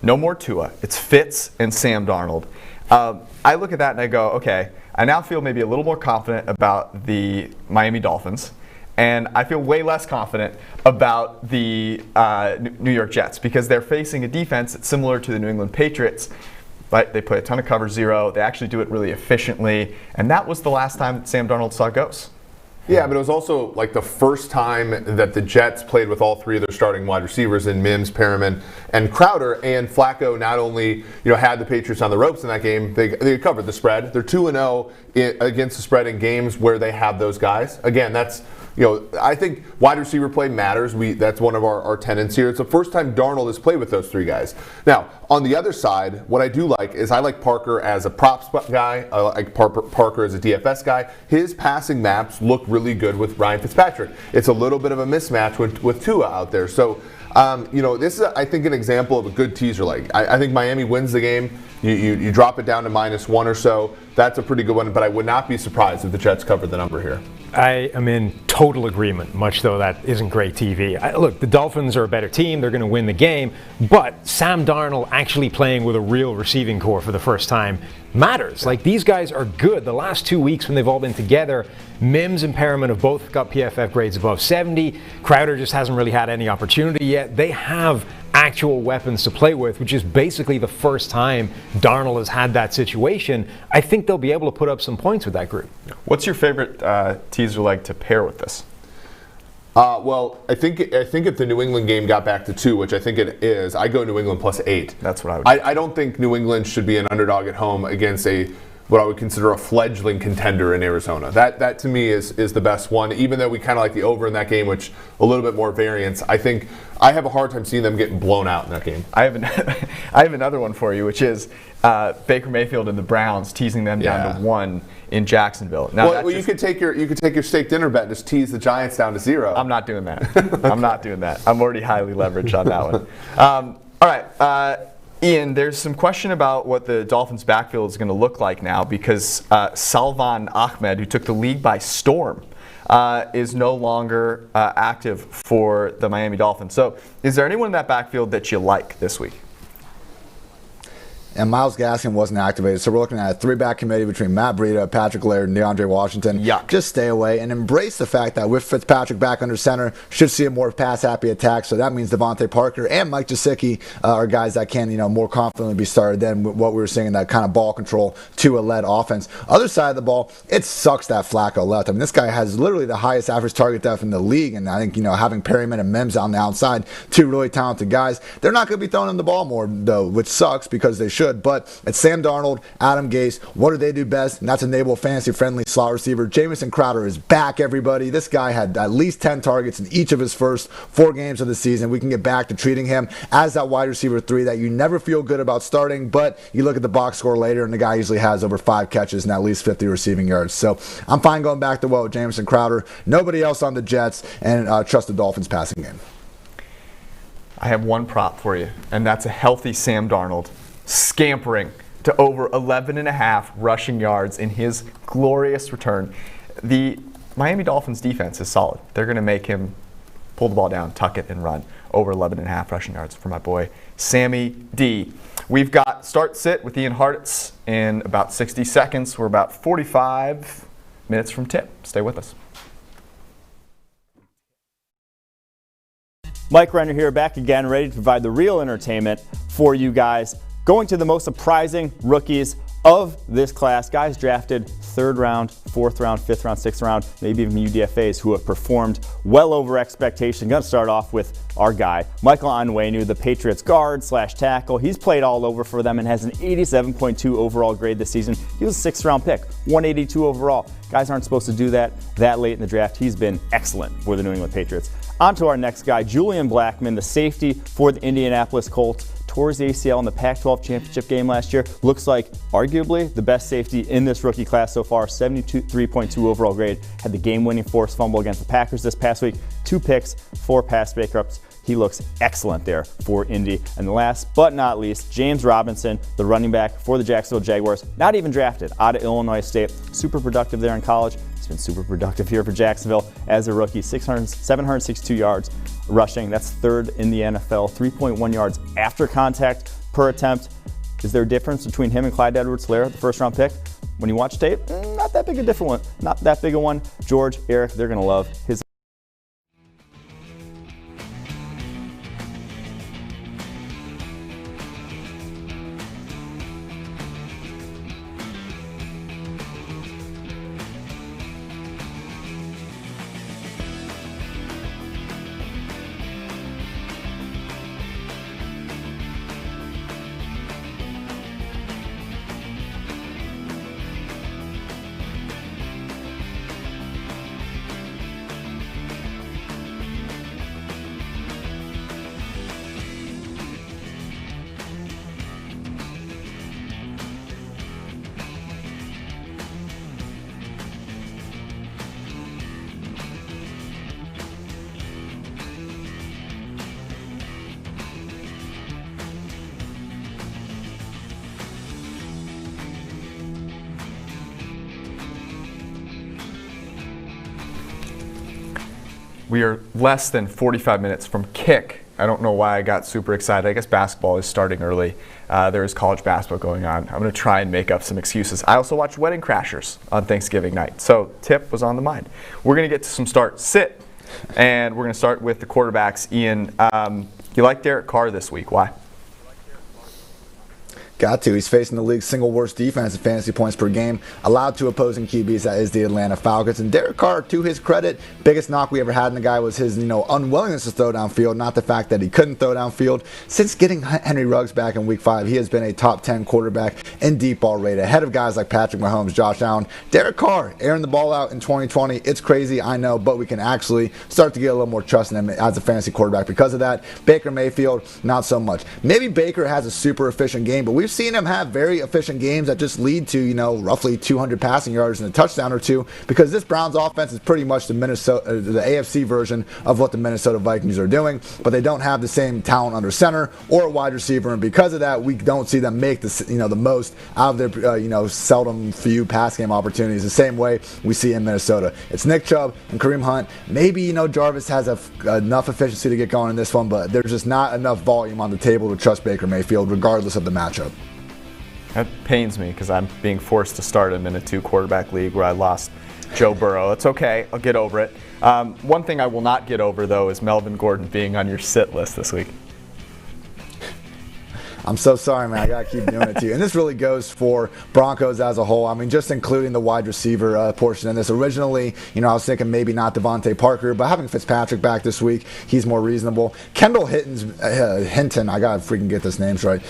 No more Tua. It's Fitz and Sam Darnold. I look at that and I go, okay, I now feel maybe a little more confident about the Miami Dolphins. And I feel way less confident about the New York Jets because they're facing a defense that's similar to the New England Patriots, but they play a ton of cover zero. They actually do it really efficiently. And that was the last time that Sam Darnold saw ghosts. Yeah, but it was also like the first time that the Jets played with all three of their starting wide receivers in Mims, Perriman, and Crowder. And Flacco not only had the Patriots on the ropes in that game, they covered the spread. They're 2-0 against the spread in games where they have those guys. Again, that's I think wide receiver play matters. That's one of our tenets here. It's the first time Darnold has played with those three guys. Now, on the other side, what I do like is I like Parker as a props guy. I like Parker as a DFS guy. His passing maps look really good with Ryan Fitzpatrick. It's a little bit of a mismatch with Tua out there. So, this is, I think, an example of a good teaser leg. I think Miami wins the game. You drop it down to -1 or so. That's a pretty good one, but I would not be surprised if the Jets covered the number here. I am in total agreement, much though that isn't great TV. Look, the Dolphins are a better team. They're going to win the game. But Sam Darnold actually playing with a real receiving core for the first time matters. Like, these guys are good. The last 2 weeks when they've all been together, Mims and Perriman have both got PFF grades above 70. Crowder just hasn't really had any opportunity yet. They have actual weapons to play with, which is basically the first time Darnold has had that situation. I think they'll be able to put up some points with that group. What's your favorite teaser leg to pair with this? Well, I think if the New England game got back to 2, which I think it is, I go New England +8. That's what I would do. I don't think New England should be an underdog at home against what I would consider a fledgling contender in Arizona. That to me is the best one, even though we kind of like the over in that game, which a little bit more variance. I think I have a hard time seeing them getting blown out in that game. I have another one for you, which is Baker Mayfield and the Browns teasing them down to 1 in Jacksonville. Now, you could take your steak dinner bet and just tease the Giants down to 0. I'm not doing that. I'm not doing that. I'm already highly leveraged on that one. All right. Ian, there's some question about what the Dolphins' backfield is going to look like now because Salvan Ahmed, who took the league by storm, is no longer active for the Miami Dolphins. So is there anyone in that backfield that you like this week? And Myles Gaskin wasn't activated. So we're looking at a 3-back committee between Matt Breida, Patrick Laird, and DeAndre Washington. Yuck. Just stay away and embrace the fact that with Fitzpatrick back under center, should see a more pass-happy attack. So that means Devontae Parker and Mike Gesicki are guys that can, more confidently be started than what we were seeing in that kind of ball control Tua-led offense. Other side of the ball, it sucks that Flacco left. I mean, this guy has literally the highest average target depth in the league, and I think, having Perriman and Mims on the outside, 2 really talented guys, they're not going to be throwing him the ball more, though, which sucks because they should, but it's Sam Darnold, Adam Gase. What do they do best? And that's enable a fantasy-friendly slot receiver. Jamison Crowder is back, everybody. This guy had at least 10 targets in each of his first 4 games of the season. We can get back to treating him as that wide receiver 3 that you never feel good about starting, but you look at the box score later, and the guy usually has over 5 catches and at least 50 receiving yards. So I'm fine going back to with Jamison Crowder. Nobody else on the Jets, and trust the Dolphins passing game. I have one prop for you, and that's a healthy Sam Darnold scampering to over 11.5 rushing yards in his glorious return. The Miami Dolphins defense is solid. They're going to make him pull the ball down, tuck it, and run. Over 11.5 rushing yards for my boy, Sammy D. We've got start-sit with Ian Hartitz in about 60 seconds. We're about 45 minutes from tip. Stay with us. Mike Renner here, back again, ready to provide the real entertainment for you guys. Going to the most surprising rookies of this class, guys drafted 3rd round, 4th round, 5th round, 6th round, maybe even UDFAs who have performed well over expectation. Going to start off with our guy, Michael Onwenu, the Patriots guard / tackle. He's played all over for them and has an 87.2 overall grade this season. He was a 6th round pick, 182 overall. Guys aren't supposed to do that late in the draft. He's been excellent for the New England Patriots. On to our next guy, Julian Blackmon, the safety for the Indianapolis Colts. Tore his ACL in the Pac-12 championship game last year. Looks like arguably the best safety in this rookie class so far. 73.2 overall grade. Had the game-winning forced fumble against the Packers this past week. 2 picks, 4 pass breakups. He looks excellent there for Indy. And last but not least, James Robinson, the running back for the Jacksonville Jaguars. Not even drafted, out of Illinois State. Super productive there in college. He's been super productive here for Jacksonville as a rookie. 762 yards rushing. That's 3rd in the NFL. 3.1 yards after contact per attempt. Is there a difference between him and Clyde Edwards-Helaire, the 1st round pick? When you watch tape, not that big a different one. Not that big a one. George, Eric, they're going to love his. We are less than 45 minutes from kick. I don't know why I got super excited. I guess basketball is starting early. There is college basketball going on. I'm going to try and make up some excuses. I also watched Wedding Crashers on Thanksgiving night, so tip was on the mind. We're going to get to some start-sit, and we're going to start with the quarterbacks. Ian, you like Derek Carr this week. Why? Got to. He's facing the league's single worst defense in fantasy points per game allowed to opposing QBs. That is the Atlanta Falcons. And Derek Carr, to his credit, biggest knock we ever had in the guy was his, unwillingness to throw downfield, not the fact that he couldn't throw downfield. Since getting Henry Ruggs back in Week 5, he has been a top 10 quarterback in deep ball rate, ahead of guys like Patrick Mahomes, Josh Allen. Derek Carr, airing the ball out in 2020. It's crazy, I know, but we can actually start to get a little more trust in him as a fantasy quarterback because of that. Baker Mayfield, not so much. Maybe Baker has a super efficient game, but we've seen him have very efficient games that just lead to, roughly 200 passing yards and a touchdown or two, because this Browns offense is pretty much the AFC version of what the Minnesota Vikings are doing, but they don't have the same talent under center or a wide receiver, and because of that, we don't see them make the most out of their seldom few pass game opportunities the same way we see in Minnesota. It's Nick Chubb and Kareem Hunt. Maybe Jarvis has enough efficiency to get going in this one, but there's just not enough volume on the table to trust Baker Mayfield regardless of the matchup. That pains me because I'm being forced to start him in a 2-quarterback league where I lost Joe Burrow. It's okay. I'll get over it. One thing I will not get over, though, is Melvin Gordon being on your sit list this week. I'm so sorry, man. I got to keep doing it to you. And this really goes for Broncos as a whole. I mean, just including the wide receiver portion in this. Originally, I was thinking maybe not Devontae Parker, but having Fitzpatrick back this week, he's more reasonable. Kendall Hinton, I got to freaking get this names right.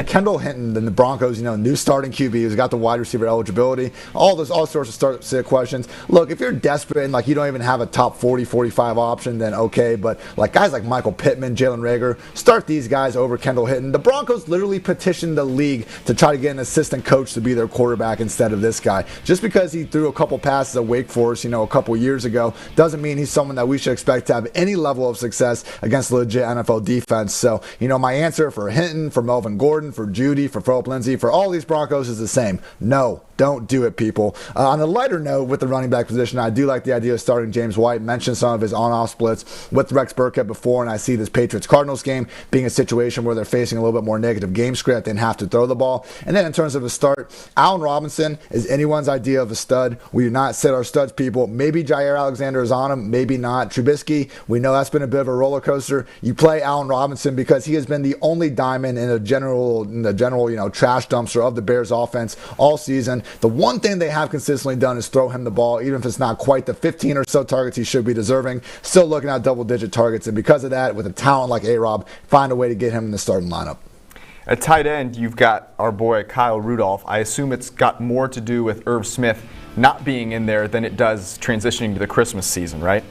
Kendall Hinton, then the Broncos, new starting QB who's got the wide receiver eligibility. All sorts of start-sit questions. Look, if you're desperate and you don't even have a top 40, 45 option, then okay. But guys like Michael Pittman, Jalen Reagor, start these guys over Kendall Hinton. The Broncos Broncos literally petitioned the league to try to get an assistant coach to be their quarterback instead of this guy. Just because he threw a couple passes at Wake Forest, a couple years ago, doesn't mean he's someone that we should expect to have any level of success against a legit NFL defense. So, my answer for Hinton, for Melvin Gordon, for Judy, for Philip Lindsay, for all these Broncos is the same. No. Don't do it, people. On a lighter note, with the running back position, I do like the idea of starting James White. Mentioned some of his on-off splits with Rex Burkhead before, and I see this Patriots-Cardinals game being a situation where they're facing a little bit more negative game script and have to throw the ball. And then in terms of a start, Allen Robinson is anyone's idea of a stud. We do not sit our studs, people. Maybe Jair Alexander is on him, maybe not. Trubisky, we know that's been a bit of a roller coaster. You play Allen Robinson because he has been the only diamond in the general, trash dumpster of the Bears offense all season. The one thing they have consistently done is throw him the ball, even if it's not quite the 15 or so targets he should be deserving. Still looking at double-digit targets, and because of that, with a talent like A-Rob, find a way to get him in the starting lineup. At tight end, you've got our boy Kyle Rudolph. I assume it's got more to do with Irv Smith not being in there than it does transitioning to the Christmas season, right?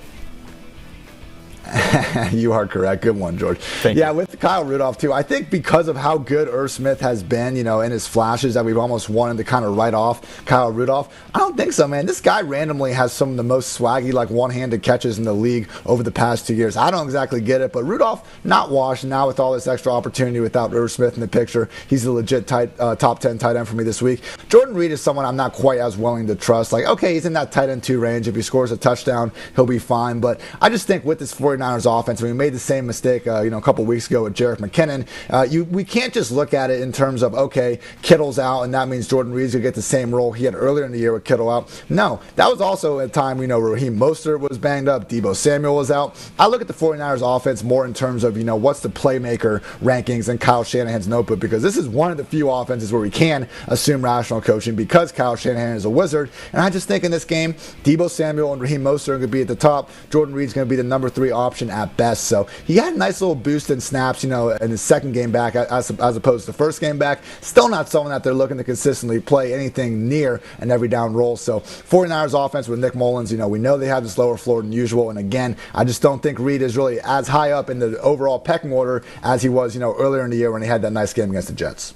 You are correct. Good one, George. Thank you. With Kyle Rudolph, too, I think because of how good Irv Smith has been, in his flashes that we've almost wanted to kind of write off Kyle Rudolph. I don't think so, man. This guy randomly has some of the most swaggy, one-handed catches in the league over the past 2 years. I don't exactly get it, but Rudolph, not washed. Now with all this extra opportunity without Irv Smith in the picture, he's a legit top 10 tight end for me this week. Jordan Reed is someone I'm not quite as willing to trust. Okay, he's in that tight end 2 range. If he scores a touchdown, he'll be fine. But I just think with this 49ers offense, we made the same mistake a couple weeks ago with Jerick McKinnon. We can't just look at it in terms of, okay, Kittle's out, and that means Jordan Reed's going to get the same role he had earlier in the year with Kittle out. No, that was also a time, Raheem Mostert was banged up, Deebo Samuel was out. I look at the 49ers offense more in terms of, what's the playmaker rankings in Kyle Shanahan's notebook, because this is one of the few offenses where we can assume rational coaching because Kyle Shanahan is a wizard. And I just think in this game, Deebo Samuel and Raheem Mostert are going to be at the top. Jordan Reed's going to be the number 3 option at best. So he had a nice little boost in snaps, in his second game back as opposed to the first game back. Still not someone that they're looking to consistently play anything near an every down role. So 49ers offense with Nick Mullins, we know they have this lower floor than usual. And again, I just don't think Reed is really as high up in the overall pecking order as he was, earlier in the year when he had that nice game against the Jets.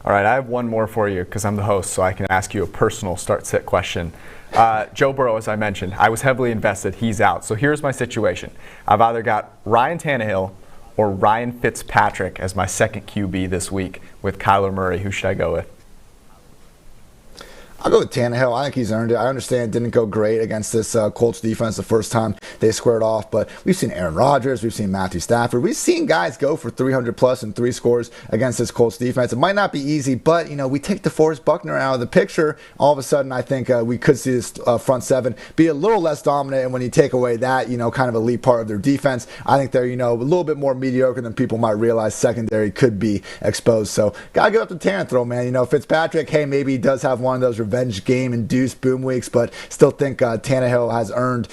All right, I have one more for you because I'm the host, so I can ask you a personal start-sit question. Joe Burrow, as I mentioned, I was heavily invested. He's out. So here's my situation. I've either got Ryan Tannehill or Ryan Fitzpatrick as my second QB this week with Kyler Murray. Who should I go with? I'll go with Tannehill. I think he's earned it. I understand it didn't go great against this Colts defense the first time they squared off, but we've seen Aaron Rodgers, we've seen Matthew Stafford, we've seen guys go for 300 plus and 3 scores against this Colts defense. It might not be easy, but we take DeForest Buckner out of the picture. All of a sudden, I think we could see this front seven be a little less dominant, and when you take away that, kind of elite part of their defense, I think they're a little bit more mediocre than people might realize. Secondary could be exposed, so gotta give up the Tannehill, man. Fitzpatrick, hey, maybe he does have one of those revenge game-induced boom weeks, but still think Tannehill has earned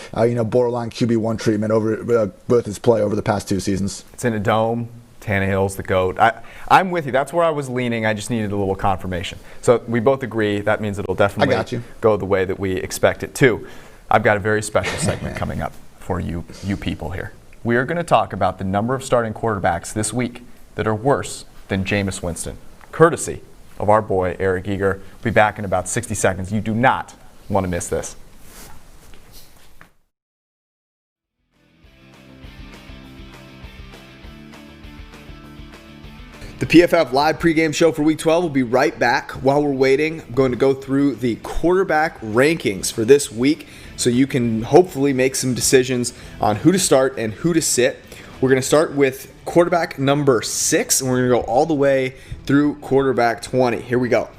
borderline QB1 treatment over with his play over the past 2 seasons. It's in a dome. Tannehill's the GOAT. I'm with you. That's where I was leaning. I just needed a little confirmation. So we both agree. That means it'll definitely go the way that we expect it to. I've got a very special segment coming up for you people here. We are going to talk about the number of starting quarterbacks this week that are worse than Jameis Winston, courtesy of our boy Eric Eager. We'll be back in about 60 seconds. You do not want to miss this. The PFF live pregame show for Week 12 will be right back. While we're waiting, I'm going to go through the quarterback rankings for this week so you can hopefully make some decisions on who to start and who to sit. We're going to start with quarterback number 6, and we're going to go all the way through quarterback 20. Here we go.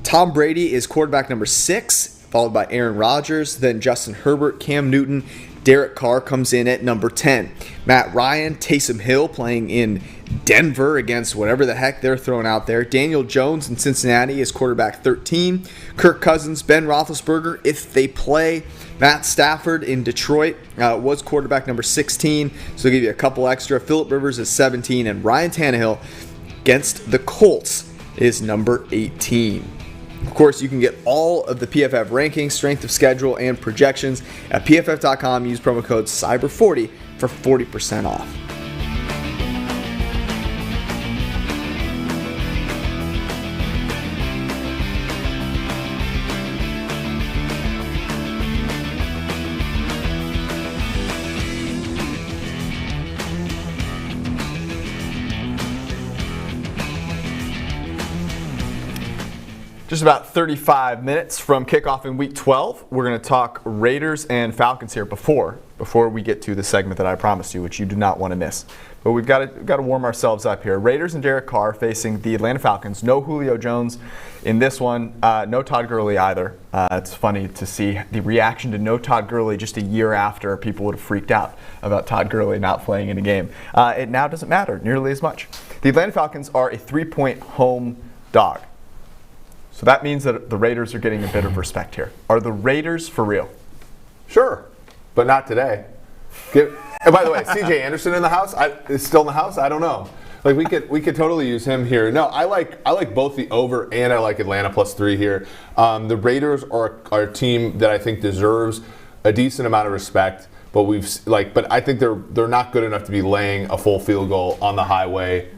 Tom Brady is quarterback number 6, followed by Aaron Rodgers, then Justin Herbert, Cam Newton, Derek Carr comes in at number 10. Matt Ryan, Taysom Hill playing in Denver against whatever the heck they're throwing out there. Daniel Jones in Cincinnati is quarterback 13. Kirk Cousins, Ben Roethlisberger, if they play. Matt Stafford in Detroit was quarterback number 16, so I'll give you a couple extra. Phillip Rivers is 17, and Ryan Tannehill against the Colts is number 18. Of course, you can get all of the PFF rankings, strength of schedule, and projections at pff.com. Use promo code CYBER40 for 40% off. Just about 35 minutes from kickoff in Week 12. We're going to talk Raiders and Falcons here before we get to the segment that I promised you, which you do not want to miss. But we've got to warm ourselves up here. Raiders and Derek Carr facing the Atlanta Falcons. No Julio Jones in this one. No Todd Gurley either. It's funny to see the reaction to no Todd Gurley just a year after people would have freaked out about Todd Gurley not playing in a game. It now doesn't matter nearly as much. The Atlanta Falcons are a 3-point home dog. So that means that the Raiders are getting a bit of respect here. Are the Raiders for real? Sure, but not today. And by the way, C.J. Anderson in the house? Is still in the house? I don't know. Like we could totally use him here. No, I like both the over and I like Atlanta +3 here. The Raiders are a team that I think deserves a decent amount of respect, but I think they're not good enough to be laying a full field goal on the highway,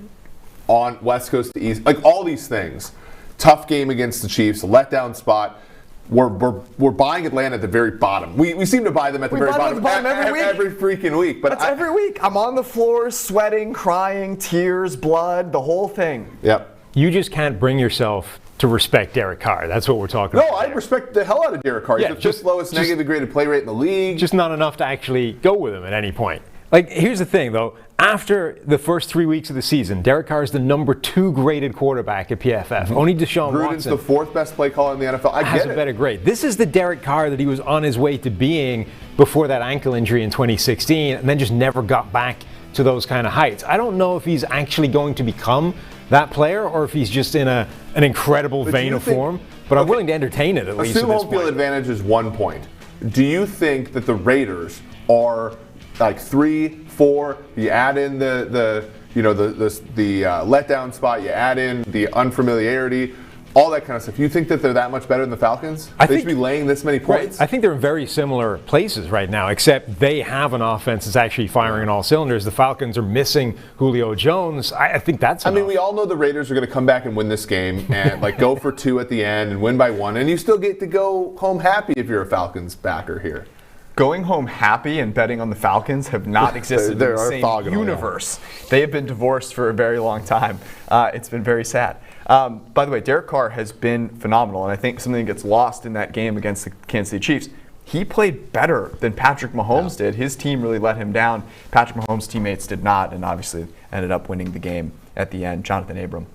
on West Coast to East, like all these things. Tough game against the Chiefs, a letdown spot. We're buying Atlanta at the very bottom. We seem to buy them at the very bottom every freaking week. But that's every week. I'm on the floor, sweating, crying, tears, blood, the whole thing. Yep. You just can't bring yourself to respect Derek Carr. That's what we're talking about. No, I respect the hell out of Derek Carr. He's the fifth lowest negatively graded play rate in the league. Just not enough to actually go with him at any point. Like, here's the thing, though. After the first 3 weeks of the season, Derek Carr is the number 2 graded quarterback at PFF. Only Deshaun Gruden's Watson the 4th best play caller in the NFL. I has get a it. better grade. This is the Derek Carr that he was on his way to being before that ankle injury in 2016, and then just never got back to those kind of heights. I don't know if he's actually going to become that player or if he's just in an incredible vein of form, but I'm willing to entertain it at least at Assume this home field point. advantage is 1 point. Do you think that the Raiders are like 3, 4? You add in the letdown spot. You add in the unfamiliarity, all that kind of stuff. You think that they're that much better than the Falcons? They should be laying this many points. I think they're in very similar places right now, except they have an offense that's actually firing on all cylinders. The Falcons are missing Julio Jones. I think that's enough. I mean, we all know the Raiders are going to come back and win this game and go for 2 at the end and win by 1, and you still get to go home happy if you're a Falcons backer here. Going home happy and betting on the Falcons have not existed in the same universe. They have been divorced for a very long time. It's been very sad. By the way, Derek Carr has been phenomenal, and I think something that gets lost in that game against the Kansas City Chiefs, he played better than Patrick Mahomes did. His team really let him down. Patrick Mahomes' teammates did not, and obviously ended up winning the game at the end. Jonathan Abram,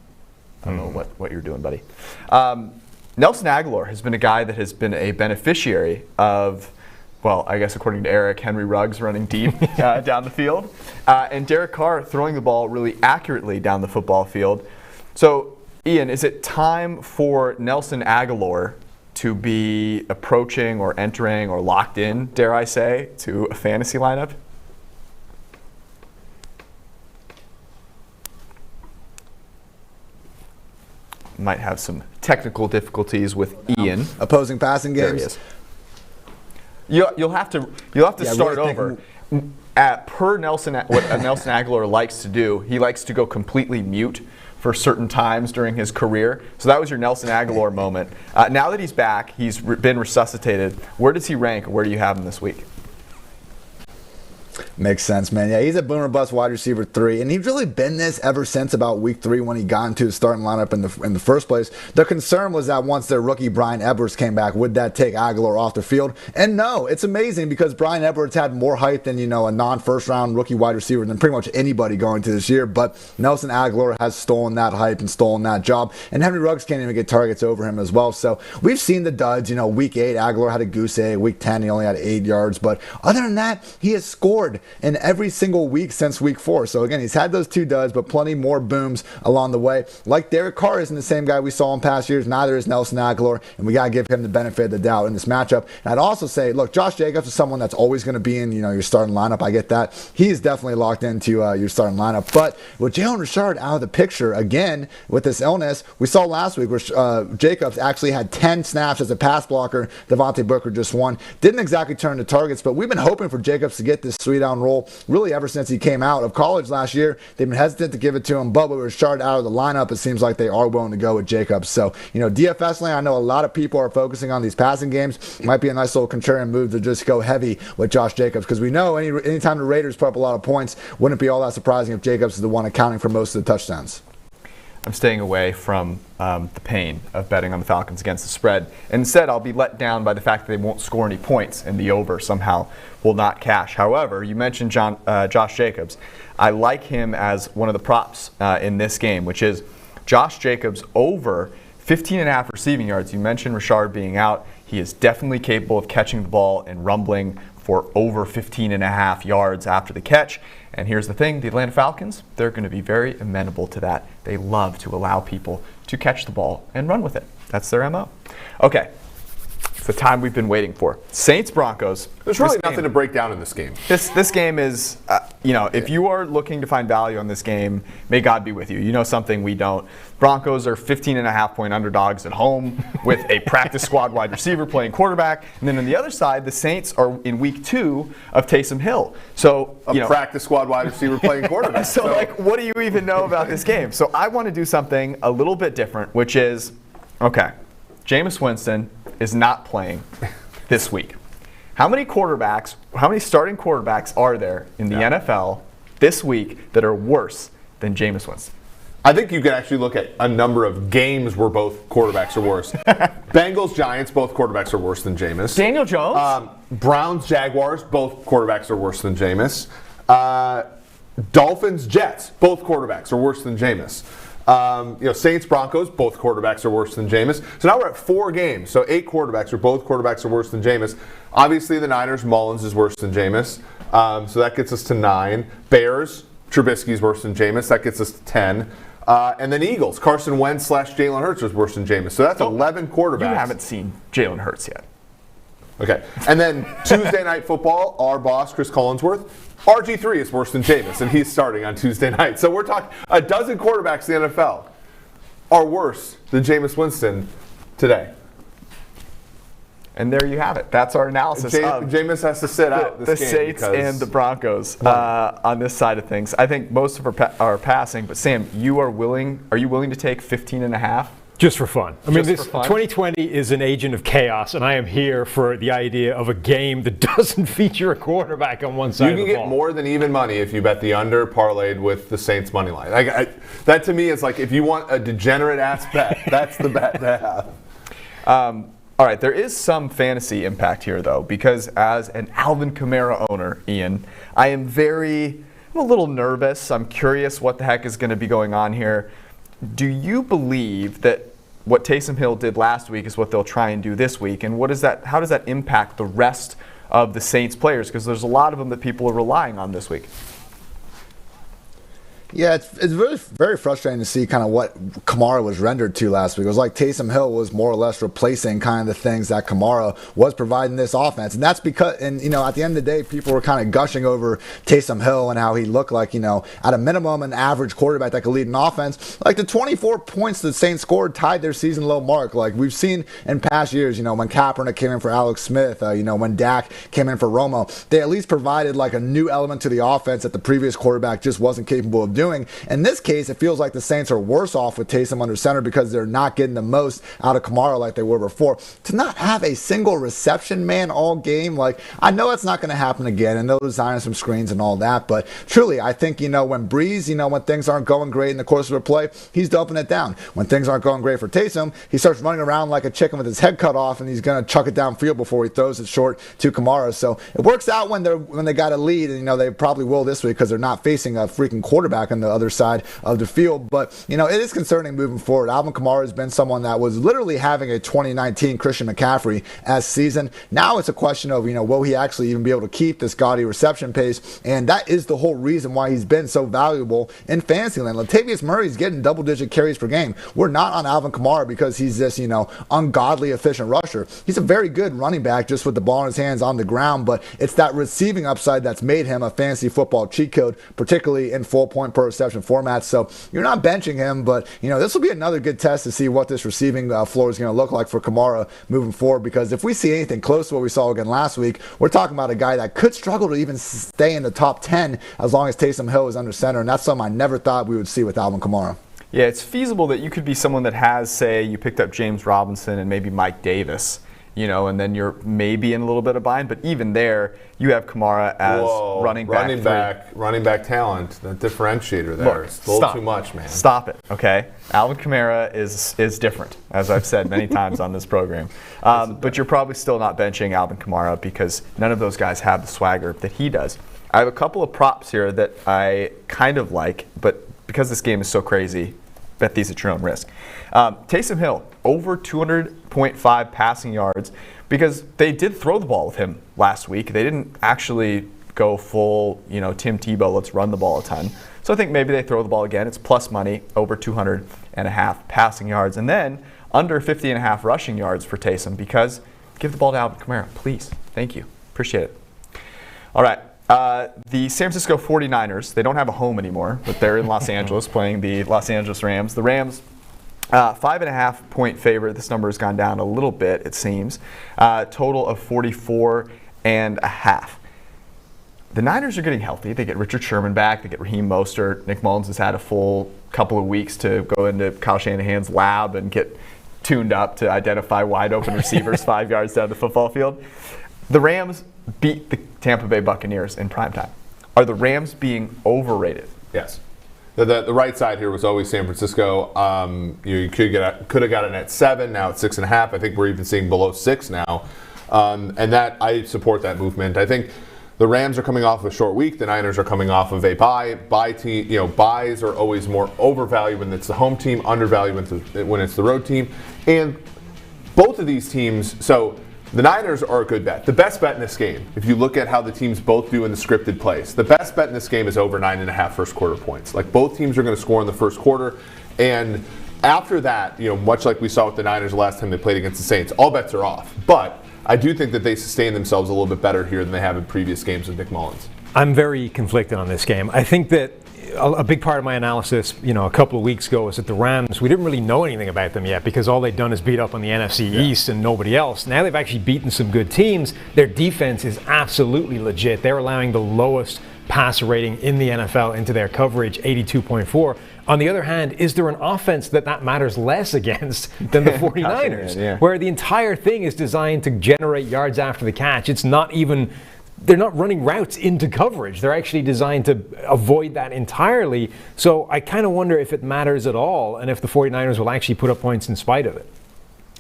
I don't know what you're doing, buddy. Nelson Aguilar has been a guy that has been a beneficiary of, well, I guess according to Eric, Henry Ruggs running deep down the field, and Derek Carr throwing the ball really accurately down the football field. So, Ian, is it time for Nelson Aguilar to be approaching or entering or locked in, dare I say, to a fantasy lineup? Might have some technical difficulties with Ian. Opposing passing games. There he is. You'll have to start over. Per Nelson, what Nelson Aguilar likes to do, he likes to go completely mute for certain times during his career. So that was your Nelson Aguilar moment. Now that he's back, he's been resuscitated. Where does he rank? Where do you have him this week? Makes sense, man. Yeah, he's a boom or bust wide receiver 3, and he's really been this ever since about week 3 when he got into the starting lineup in the first place. The concern was that once their rookie Brian Edwards came back, would that take Aguilar off the field? And no, it's amazing because Brian Edwards had more hype than a non-first round rookie wide receiver than pretty much anybody going to this year. But Nelson Aguilar has stolen that hype and stolen that job, and Henry Ruggs can't even get targets over him as well. So we've seen the duds. Week 8, Aguilar had a goose egg. Week 10, he only had 8 yards. But other than that, he has scored in every single week since week 4. So again, he's had those 2 duds, but plenty more booms along the way. Like Derek Carr isn't the same guy we saw in past years. Neither is Nelson Aguilar, and we got to give him the benefit of the doubt in this matchup. And I'd also say, look, Josh Jacobs is someone that's always going to be in your starting lineup. I get that. He's definitely locked into your starting lineup. But with Jalen Richard out of the picture again with this illness, we saw last week where Jacobs actually had 10 snaps as a pass blocker. Devontae Booker just 1. Didn't exactly turn to targets, but we've been hoping for Jacobs to get this 3-down role really ever since he came out of college last year. They've been hesitant to give it to him, but with Richard out of the lineup, it seems like they are willing to go with Jacobs. So, DFS land, I know a lot of people are focusing on these passing games. Might be a nice little contrarian move to just go heavy with Josh Jacobs, because we know anytime the Raiders put up a lot of points, wouldn't it be all that surprising if Jacobs is the one accounting for most of the touchdowns. I'm staying away from the pain of betting on the Falcons against the spread. Instead, I'll be let down by the fact that they won't score any points and the over somehow will not cash. However, you mentioned Josh Jacobs. I like him as one of the props in this game, which is Josh Jacobs over 15.5 receiving yards. You mentioned Rashard being out. He is definitely capable of catching the ball and rumbling for over 15.5 yards after the catch. And here's the thing, the Atlanta Falcons, they're going to be very amenable to that. They love to allow people to catch the ball and run with it. That's their MO. Okay, it's the time we've been waiting for. Saints-Broncos. There's really nothing to break down in this game. This game is, if you are looking to find value on this game, may God be with you. You know something we don't. Broncos are 15.5-point underdogs at home with a practice squad wide receiver playing quarterback. And then on the other side, the Saints are in week 2 of Taysom Hill. So, practice squad wide receiver playing quarterback. So, what do you even know about this game? So I want to do something a little bit different, which is, okay, Jameis Winston is not playing this week. How many starting quarterbacks are there in the NFL this week that are worse than Jameis Winston? I think you can actually look at a number of games where both quarterbacks are worse. Bengals, Giants, both quarterbacks are worse than Jameis. Daniel Jones? Browns, Jaguars, both quarterbacks are worse than Jameis. Dolphins, Jets, both quarterbacks are worse than Jameis. Saints, Broncos, both quarterbacks are worse than Jameis. So now we're at 4 games. So 8 quarterbacks, where both quarterbacks are worse than Jameis. Obviously, the Niners, Mullins is worse than Jameis. So that gets us to 9. Bears, Trubisky's worse than Jameis. That gets us to 10. And then Eagles, Carson Wentz / Jalen Hurts was worse than Jameis. So that's 11 quarterbacks. You haven't seen Jalen Hurts yet. Okay. And then Tuesday Night Football, our boss, Chris Collinsworth, RG3 is worse than Jameis, and he's starting on Tuesday night. So we're talking a dozen quarterbacks in the NFL are worse than Jameis Winston today. And there you have it. That's our analysis of Jameis has to sit out this the game Saints and the Broncos on this side of things. I think most of are passing, but Sam, are you willing to take 15.5? Just for fun. I mean, Just for fun? 2020 is an agent of chaos, and I am here for the idea of a game that doesn't feature a quarterback on one side of the ball. You can get more than even money if you bet the under parlayed with the Saints money line. That to me is like, if you want a degenerate-ass bet, that's the bet to have. All right, there is some fantasy impact here, though, because as an Alvin Kamara owner, Ian, I'm a little nervous. I'm curious what the heck is going to be going on here. Do you believe that what Taysom Hill did last week is what they'll try and do this week? And how does that impact the rest of the Saints players? Because there's a lot of them that people are relying on this week. Yeah, it's very, very frustrating to see kind of what Kamara was rendered to last week. It was like Taysom Hill was more or less replacing kind of the things that Kamara was providing this offense. And that's because, at the end of the day, people were kind of gushing over Taysom Hill and how he looked like, at a minimum, an average quarterback that could lead an offense. Like the 24 points the Saints scored tied their season low mark. Like we've seen in past years, when Kaepernick came in for Alex Smith, when Dak came in for Romo, they at least provided like a new element to the offense that the previous quarterback just wasn't capable of doing. In this case, it feels like the Saints are worse off with Taysom under center because they're not getting the most out of Kamara like they were before. To not have a single reception man all game, I know it's not going to happen again, and they'll design some screens and all that, but truly, I think, when Breeze, when things aren't going great in the course of a play, he's doping it down. When things aren't going great for Taysom, he starts running around like a chicken with his head cut off, and he's going to chuck it downfield before he throws it short to Kamara. So it works out when they got a lead, and they probably will this week because they're not facing a freaking quarterback on the other side of the field. But it is concerning moving forward. Alvin Kamara has been someone that was literally having a 2019 Christian McCaffrey as season. Now it's a question of will he actually even be able to keep this gaudy reception pace, and that is the whole reason why he's been so valuable in fantasy land. Latavius Murray's getting double-digit carries per game. We're not on Alvin Kamara because he's this ungodly efficient rusher. He's a very good running back just with the ball in his hands on the ground, but it's that receiving upside that's made him a fantasy football cheat code, particularly in full point per reception format. So you're not benching him, but this will be another good test to see what this receiving floor is going to look like for Kamara moving forward, because if we see anything close to what we saw again last week, we're talking about a guy that could struggle to even stay in the top 10 as long as Taysom Hill is under center, and that's something I never thought we would see with Alvin Kamara. Yeah, it's feasible that you could be someone that has, say, you picked up James Robinson and maybe Mike Davis, and then you're maybe in a little bit of bind. But even there, you have Kamara as running back talent. That differentiator there is a little too much, man. Stop it, okay? Alvin Kamara is different, as I've said many times on this program. But you're probably still not benching Alvin Kamara because none of those guys have the swagger that he does. I have a couple of props here that I kind of like, but because this game is so crazy, bet these at your own risk. Taysom Hill, over 200.5 passing yards, because they did throw the ball with him last week. They didn't actually go full, Tim Tebow, let's run the ball a ton. So I think maybe they throw the ball again. It's plus money, over 200.5 passing yards. And then under 50.5 rushing yards for Taysom, because give the ball to Alvin Kamara, please. Thank you. Appreciate it. All right. The San Francisco 49ers, they don't have a home anymore, but they're in Los Angeles playing the Los Angeles Rams. The Rams, 5.5 point favorite. This number has gone down a little bit, it seems. Total of 44.5. The Niners are getting healthy. They get Richard Sherman back. They get Raheem Mostert. Nick Mullins has had a full couple of weeks to go into Kyle Shanahan's lab and get tuned up to identify wide open receivers 5 yards down the football field. The Rams beat the Tampa Bay Buccaneers in primetime. Are the Rams being overrated? Yes. The right side here was always San Francisco. You could have got it at 7. Now it's 6.5. I think we're even seeing below 6 now. And that I support that movement. I think the Rams are coming off of a short week. The Niners are coming off of a bye. Byes are always more overvalued when it's the home team, undervalued when it's the road team. And both of these teams, so the Niners are a good bet. The best bet in this game, if you look at how the teams both do in the scripted plays, the best bet in this game is over 9.5 first quarter points. Like, both teams are going to score in the first quarter. And after that, much like we saw with the Niners the last time they played against the Saints, all bets are off. But I do think that they sustain themselves a little bit better here than they have in previous games with Nick Mullins. I'm very conflicted on this game. I think that a big part of my analysis, a couple of weeks ago, was that the Rams, we didn't really know anything about them yet because all they'd done is beat up on the NFC East and nobody else. Now they've actually beaten some good teams. Their defense is absolutely legit. They're allowing the lowest passer rating in the NFL into their coverage, 82.4. On the other hand, is there an offense that matters less against than the 49ers, where the entire thing is designed to generate yards after the catch? It's not even, they're not running routes into coverage. They're actually designed to avoid that entirely. So I kind of wonder if it matters at all and if the 49ers will actually put up points in spite of it.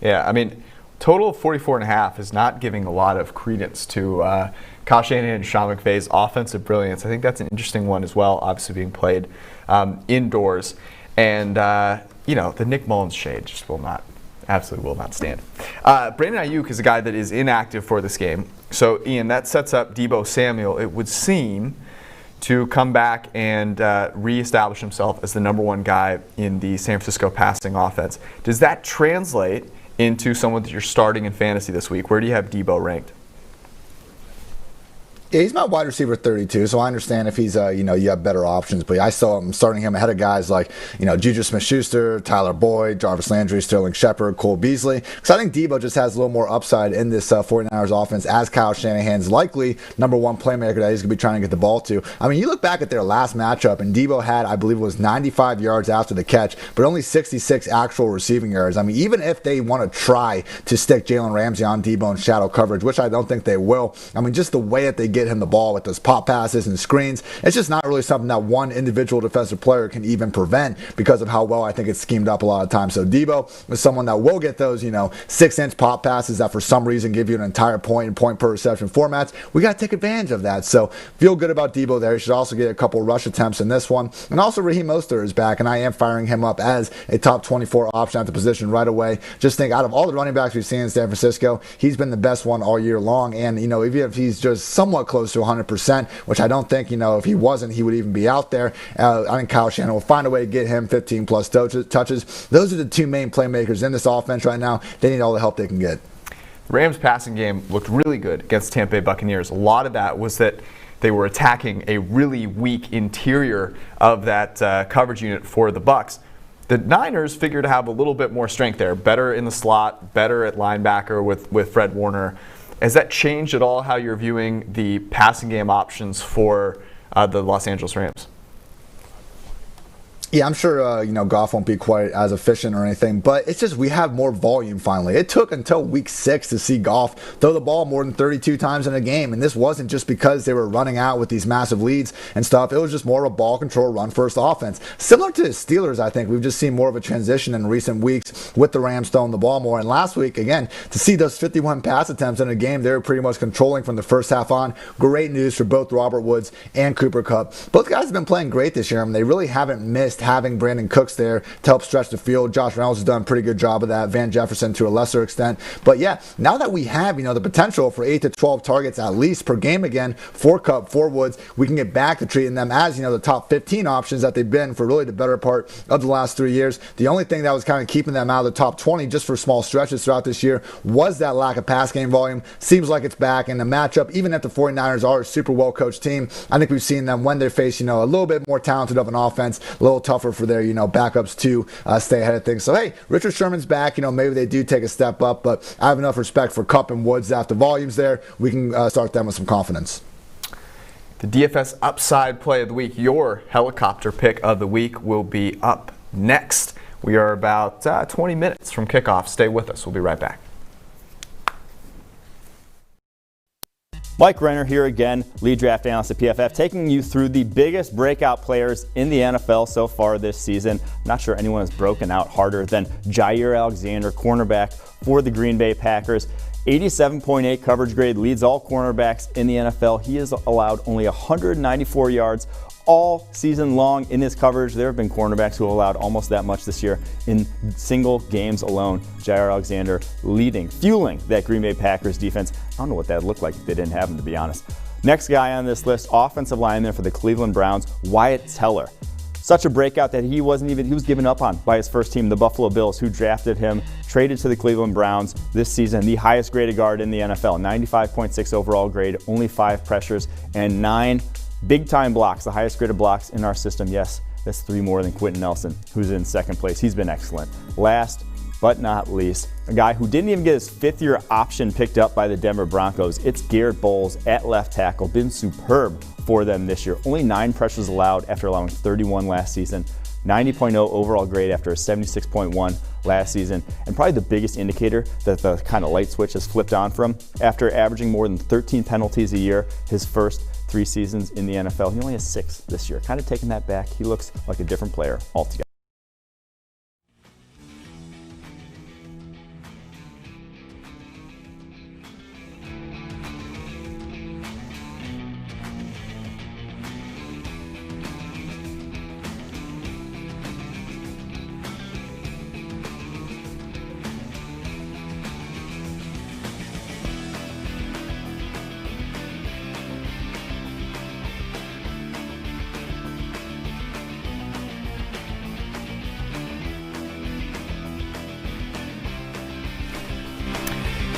Yeah, I mean, total of 44.5 is not giving a lot of credence to Kyle Shanahan and Sean McVay's offensive brilliance. I think that's an interesting one as well, obviously being played indoors. And, the Nick Mullins shade just absolutely will not stand. Brandon Ayuk is a guy that is inactive for this game. So, Ian, that sets up Deebo Samuel, it would seem, to come back and reestablish himself as the number one guy in the San Francisco passing offense. Does that translate into someone that you're starting in fantasy this week? Where do you have Deebo ranked? Yeah, he's my wide receiver 32, so I understand if he's, you have better options. But I saw him starting him ahead of guys like, Juju Smith-Schuster, Tyler Boyd, Jarvis Landry, Sterling Shepard, Cole Beasley. Because I think Deebo just has a little more upside in this 49ers offense as Kyle Shanahan's likely number one playmaker that he's going to be trying to get the ball to. I mean, you look back at their last matchup, and Deebo had, I believe it was 95 yards after the catch, but only 66 actual receiving yards. I mean, even if they want to try to stick Jalen Ramsey on Deebo in shadow coverage, which I don't think they will, I mean, just the way that they get him the ball with those pop passes and screens, it's just not really something that one individual defensive player can even prevent because of how well I think it's schemed up a lot of times. So Deebo is someone that will get those, 6-inch pop passes that for some reason give you an entire point and point per reception formats. We got to take advantage of that. So feel good about Deebo there. He should also get a couple rush attempts in this one. And also Raheem Mostert is back, and I am firing him up as a top 24 option at the position right away. Just think, out of all the running backs we've seen in San Francisco, he's been the best one all year long. And, even if he's just somewhat close to 100%, which I don't think, if he wasn't, he would even be out there. I think Kyle Shanahan will find a way to get him 15 plus touches. Those are the two main playmakers in this offense right now. They need all the help they can get. Rams passing game looked really good against Tampa Bay Buccaneers. A lot of that was that they were attacking a really weak interior of that coverage unit for the Bucs. The Niners figured to have a little bit more strength there, better in the slot, better at linebacker with Fred Warner. Has that changed at all how you're viewing the passing game options for the Los Angeles Rams? Yeah, I'm sure Goff won't be quite as efficient or anything, but it's just we have more volume finally. It took until week 6 to see Goff throw the ball more than 32 times in a game, and this wasn't just because they were running out with these massive leads and stuff. It was just more of a ball control, run first offense. Similar to the Steelers, I think we've just seen more of a transition in recent weeks with the Rams throwing the ball more. And last week, again, to see those 51 pass attempts in a game, they were pretty much controlling from the first half on. Great news for both Robert Woods and Cooper Kupp. Both guys have been playing great this year. I mean, they really haven't missed having Brandon Cooks there to help stretch the field. Josh Reynolds has done a pretty good job of that. Van Jefferson to a lesser extent. But yeah, now that we have, the potential for 8 to 12 targets at least per game again for Kupp, for Woods, we can get back to treating them as, the top 15 options that they've been for really the better part of the last 3 years. The only thing that was kind of keeping them out of the top 20 just for small stretches throughout this year was that lack of pass game volume. Seems like it's back in the matchup. Even if the 49ers are a super well-coached team, I think we've seen them when they face, a little bit more talented of an offense, a little tougher for their, backups to stay ahead of things. So, hey, Richard Sherman's back. Maybe they do take a step up, but I have enough respect for Kupp and Woods that if the volume's there, we can start them with some confidence. The DFS upside play of the week, your helicopter pick of the week, will be up next. We are about 20 minutes from kickoff. Stay with us. We'll be right back. Mike Renner here again, lead draft analyst at PFF, taking you through the biggest breakout players in the NFL so far this season. I'm not sure anyone has broken out harder than Jaire Alexander, cornerback for the Green Bay Packers. 87.8 coverage grade, leads all cornerbacks in the NFL. He has allowed only 194 yards all season long in his coverage. There have been cornerbacks who have allowed almost that much this year in single games alone. Jaire Alexander fueling that Green Bay Packers defense. I don't know what that would look like if they didn't have him, to be honest. Next guy on this list, offensive lineman for the Cleveland Browns, Wyatt Teller. Such a breakout that he was given up on by his first team, the Buffalo Bills, who drafted him, traded to the Cleveland Browns this season, the highest graded guard in the NFL, 95.6 overall grade, only 5 pressures, and 9 big-time blocks, the highest graded blocks in our system. Yes, that's 3 more than Quentin Nelson, who's in second place. He's been excellent. Last but not least, a guy who didn't even get his 5th-year option picked up by the Denver Broncos. It's Garrett Bowles at left tackle. Been superb for them this year. Only 9 pressures allowed after allowing 31 last season. 90.0 overall grade after a 76.1 last season. And probably the biggest indicator that the kind of light switch has flipped on from, after averaging more than 13 penalties a year his first 3 seasons in the NFL. He only has 6 this year. Kind of taking that back. He looks like a different player altogether.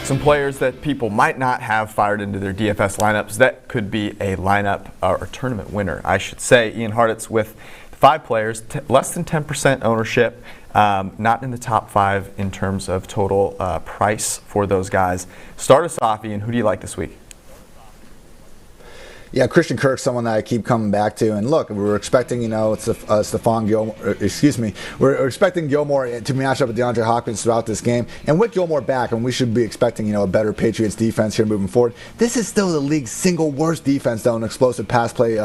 Some players that people might not have fired into their DFS lineups that could be a lineup or tournament winner, I should say. Ian Hartitz with 5 players, less than 10% ownership, not in the top 5 in terms of total price for those guys. Start us off, Ian. Who do you like this week? Yeah, Christian Kirk's someone that I keep coming back to. And look, we're expecting, Stephon Gilmore, we're expecting Gilmore to match up with DeAndre Hopkins throughout this game. And with Gilmore back, and we should be expecting, a better Patriots defense here moving forward. This is still the league's single worst defense, though, in explosive pass play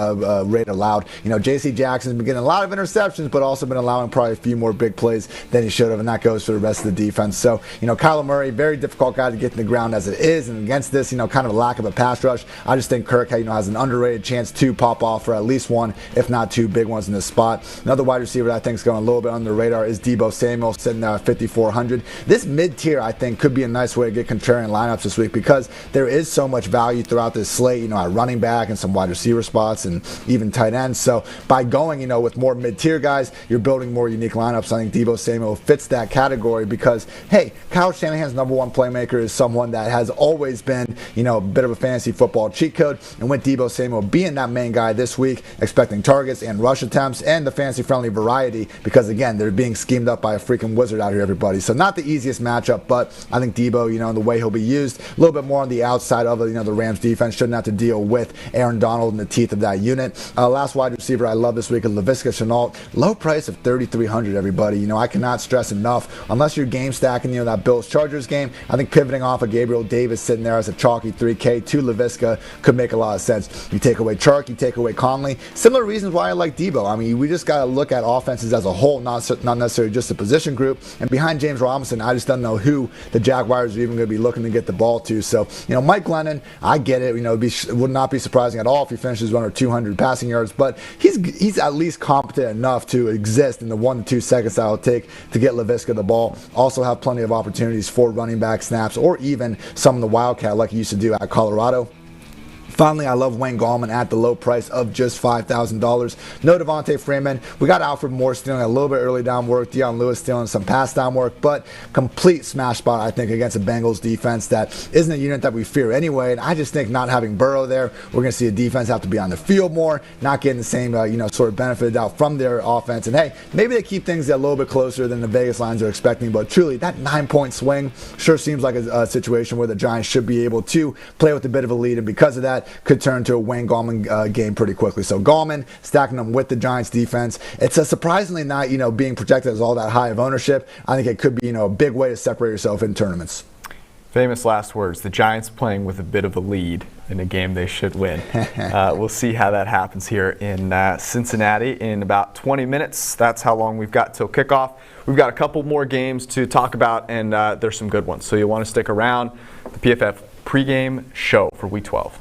rate allowed. J.C. Jackson's been getting a lot of interceptions, but also been allowing probably a few more big plays than he should have, and that goes for the rest of the defense. So, Kyler Murray, very difficult guy to get in the ground as it is, and against this, kind of a lack of a pass rush, I just think Kirk, has an underrated chance to pop off for at least 1, if not 2 big ones in this spot. Another wide receiver that I think is going a little bit under the radar is Deebo Samuel, sitting there at 5,400. This mid-tier, I think, could be a nice way to get contrarian lineups this week because there is so much value throughout this slate, at running back and some wide receiver spots and even tight ends. So by going, with more mid-tier guys, you're building more unique lineups. I think Deebo Samuel fits that category because, hey, Kyle Shanahan's number 1 playmaker is someone that has always been, a bit of a fantasy football cheat code. And with Deebo Deebo Samuel being that main guy this week, expecting targets and rush attempts and the fantasy-friendly variety because, again, they're being schemed up by a freaking wizard out here, everybody. So not the easiest matchup, but I think Deebo, in the way he'll be used, a little bit more on the outside of the Rams defense, shouldn't have to deal with Aaron Donald in the teeth of that unit. Last wide receiver I love this week is Laviska Shenault. Low price of $3,300, everybody. I cannot stress enough, unless you're game stacking, that Bills-Chargers game, I think pivoting off of Gabriel Davis sitting there as a chalky 3K to Laviska could make a lot of sense. You take away Chark, you take away Conley. Similar reasons why I like Deebo. I mean, we just got to look at offenses as a whole, not necessarily just a position group. And behind James Robinson, I just don't know who the Jaguars are even going to be looking to get the ball to. So, Mike Glennon, I get it. It would not be surprising at all if he finishes under 200 passing yards, but he's at least competent enough to exist in the 1 to 2 seconds that it'll take to get Laviska the ball. Also have plenty of opportunities for running back snaps or even some of the Wildcat like he used to do at Colorado. Finally, I love Wayne Gallman at the low price of just $5,000. No Devontae Freeman. We got Alfred Moore stealing a little bit early down work. Deion Lewis stealing some pass down work, but complete smash spot, I think, against a Bengals defense that isn't a unit that we fear anyway. And I just think not having Burrow there, we're going to see a defense have to be on the field more, not getting the same, sort of benefited out from their offense. And hey, maybe they keep things a little bit closer than the Vegas lines are expecting, but truly, that 9-point swing sure seems like a situation where the Giants should be able to play with a bit of a lead, and because of that, could turn to a Wayne Gallman game pretty quickly. So Gallman, stacking them with the Giants defense. It's a surprisingly not, being projected as all that high of ownership. I think it could be, a big way to separate yourself in tournaments. Famous last words. The Giants playing with a bit of a lead in a game they should win. We'll see how that happens here in Cincinnati in about 20 minutes. That's how long we've got till kickoff. We've got a couple more games to talk about, and there's some good ones. So you'll want to stick around. The PFF pregame show for Week 12.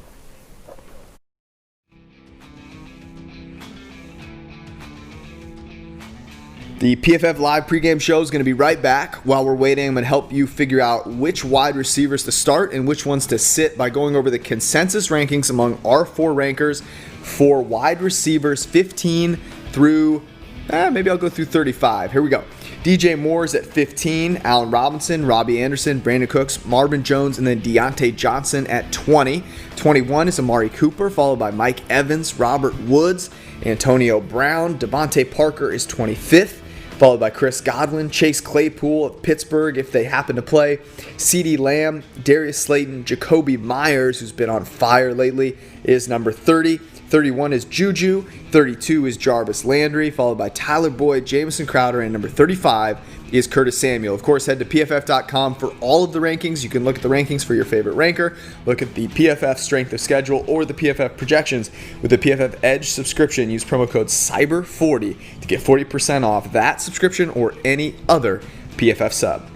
The PFF Live pregame show is going to be right back. While we're waiting, I'm going to help you figure out which wide receivers to start and which ones to sit by going over the consensus rankings among our 4 rankers for wide receivers 15 through, maybe I'll go through 35. Here we go. DJ Moore's at 15, Allen Robinson, Robbie Anderson, Brandon Cooks, Marvin Jones, and then Deontay Johnson at 20. 21 is Amari Cooper, followed by Mike Evans, Robert Woods, Antonio Brown. Devontae Parker is 25th. Followed by Chris Godwin, Chase Claypool of Pittsburgh if they happen to play, CeeDee Lamb, Darius Slayton, Jacoby Myers, who's been on fire lately, is number 30. 31 is Juju, 32 is Jarvis Landry, followed by Tyler Boyd, Jamison Crowder, and number 35 is Curtis Samuel. Of course, head to pff.com for all of the rankings. You can look at the rankings for your favorite ranker, look at the PFF strength of schedule, or the PFF projections. With the PFF Edge subscription, use promo code CYBER40 to get 40% off that subscription or any other PFF sub.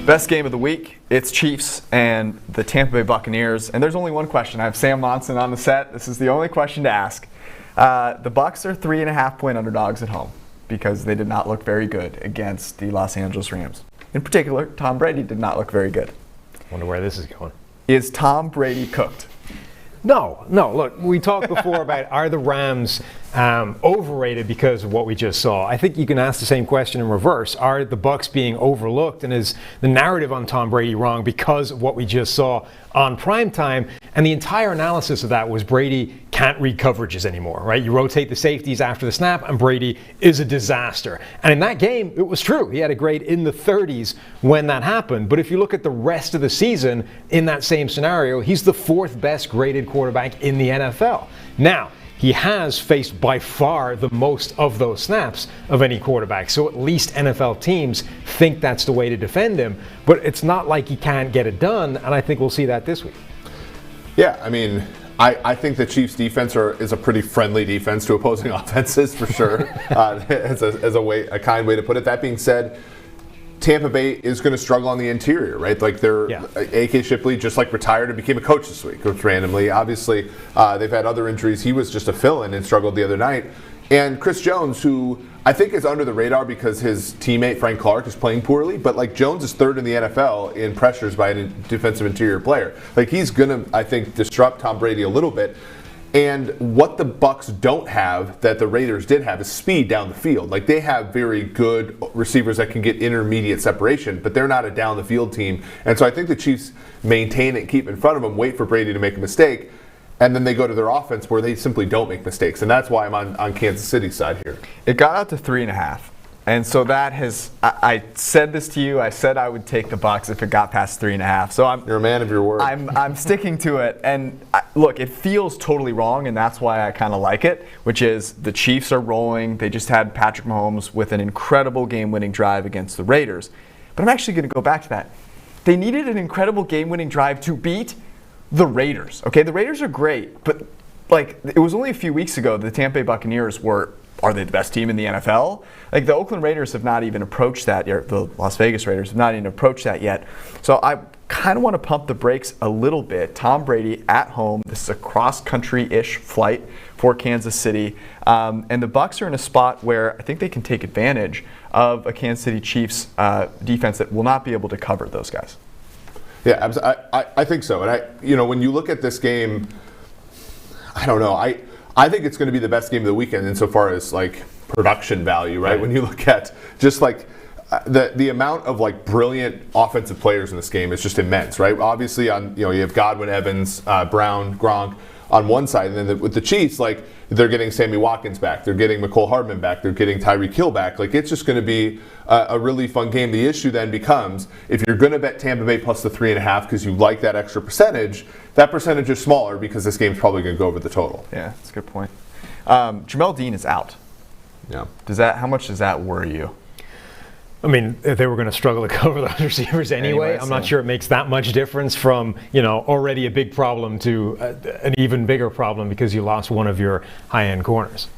Best game of the week, it's Chiefs and the Tampa Bay Buccaneers. And there's only one question. I have Sam Monson on the set. This is the only question to ask. The Bucs are 3.5-point underdogs at home because they did not look very good against the Los Angeles Rams. In particular, Tom Brady did not look very good. Wonder where this is going. Is Tom Brady cooked? No. Look, we talked before about are the Rams overrated because of what we just saw. I think you can ask the same question in reverse. Are the Bucs being overlooked, and is the narrative on Tom Brady wrong because of what we just saw on primetime? And the entire analysis of that was Brady can't read coverages anymore, right? You rotate the safeties after the snap, and Brady is a disaster. And in that game, it was true. He had a grade in the 30s when that happened. But if you look at the rest of the season in that same scenario, he's the 4th best graded quarterback in the NFL. Now, he has faced by far the most of those snaps of any quarterback. So at least NFL teams think that's the way to defend him. But it's not like he can't get it done, and I think we'll see that this week. Yeah, I mean, I think the Chiefs' defense is a pretty friendly defense to opposing offenses for sure. As a kind way to put it. That being said, Tampa Bay is going to struggle on the interior, right? Like A.K. Shipley just retired and became a coach this week, which randomly. Obviously, they've had other injuries. He was just a fill-in and struggled the other night. And Chris Jones, who I think is under the radar because his teammate Frank Clark is playing poorly, but like Jones is third in the NFL in pressures by a defensive interior player. Like he's gonna, I think, disrupt Tom Brady a little bit. And what the Bucs don't have that the Raiders did have is speed down the field. Like they have very good receivers that can get intermediate separation, but they're not a down the field team. And so I think the Chiefs maintain it, keep in front of them, wait for Brady to make a mistake, and then they go to their offense where they simply don't make mistakes. And that's why I'm on Kansas City's side here. It got out to 3.5. And so that has, I said this to you, I said I would take the Bucs if it got past 3.5. So You're a man of your word. I'm sticking to it. And look, it feels totally wrong, and that's why I kind of like it, which is the Chiefs are rolling. They just had Patrick Mahomes with an incredible game-winning drive against the Raiders. But I'm actually going to go back to that. They needed an incredible game-winning drive to beat the Raiders. Okay, the Raiders are great, but like it was only a few weeks ago the Tampa Bay Buccaneers are they the best team in the NFL? Like the Oakland Raiders have not even approached that yet. The Las Vegas Raiders have not even approached that yet. So I kind of want to pump the brakes a little bit. Tom Brady at home. This is a cross-country-ish flight for Kansas City. And the Bucs are in a spot where I think they can take advantage of a Kansas City Chiefs defense that will not be able to cover those guys. Yeah, I think so. And when you look at this game, I don't know. I think it's going to be the best game of the weekend insofar as like production value, right? When you look at just like the amount of like brilliant offensive players in this game is just immense, right? Obviously, you have Godwin, Evans, Brown, Gronk on one side, and then with the Chiefs, like they're getting Sammy Watkins back, they're getting McCole Hardman back, they're getting Tyreek Hill back. Like it's just going to be a really fun game. The issue then becomes if you're going to bet Tampa Bay plus the 3.5 because you like that extra percentage, that percentage is smaller because this game's probably going to go over the total. Yeah, that's a good point. Jamel Dean is out. Yeah. How much does that worry you? I mean, if they were going to struggle to cover those receivers anyway, I'm not sure it makes that much difference from, already a big problem to an even bigger problem because you lost one of your high-end corners.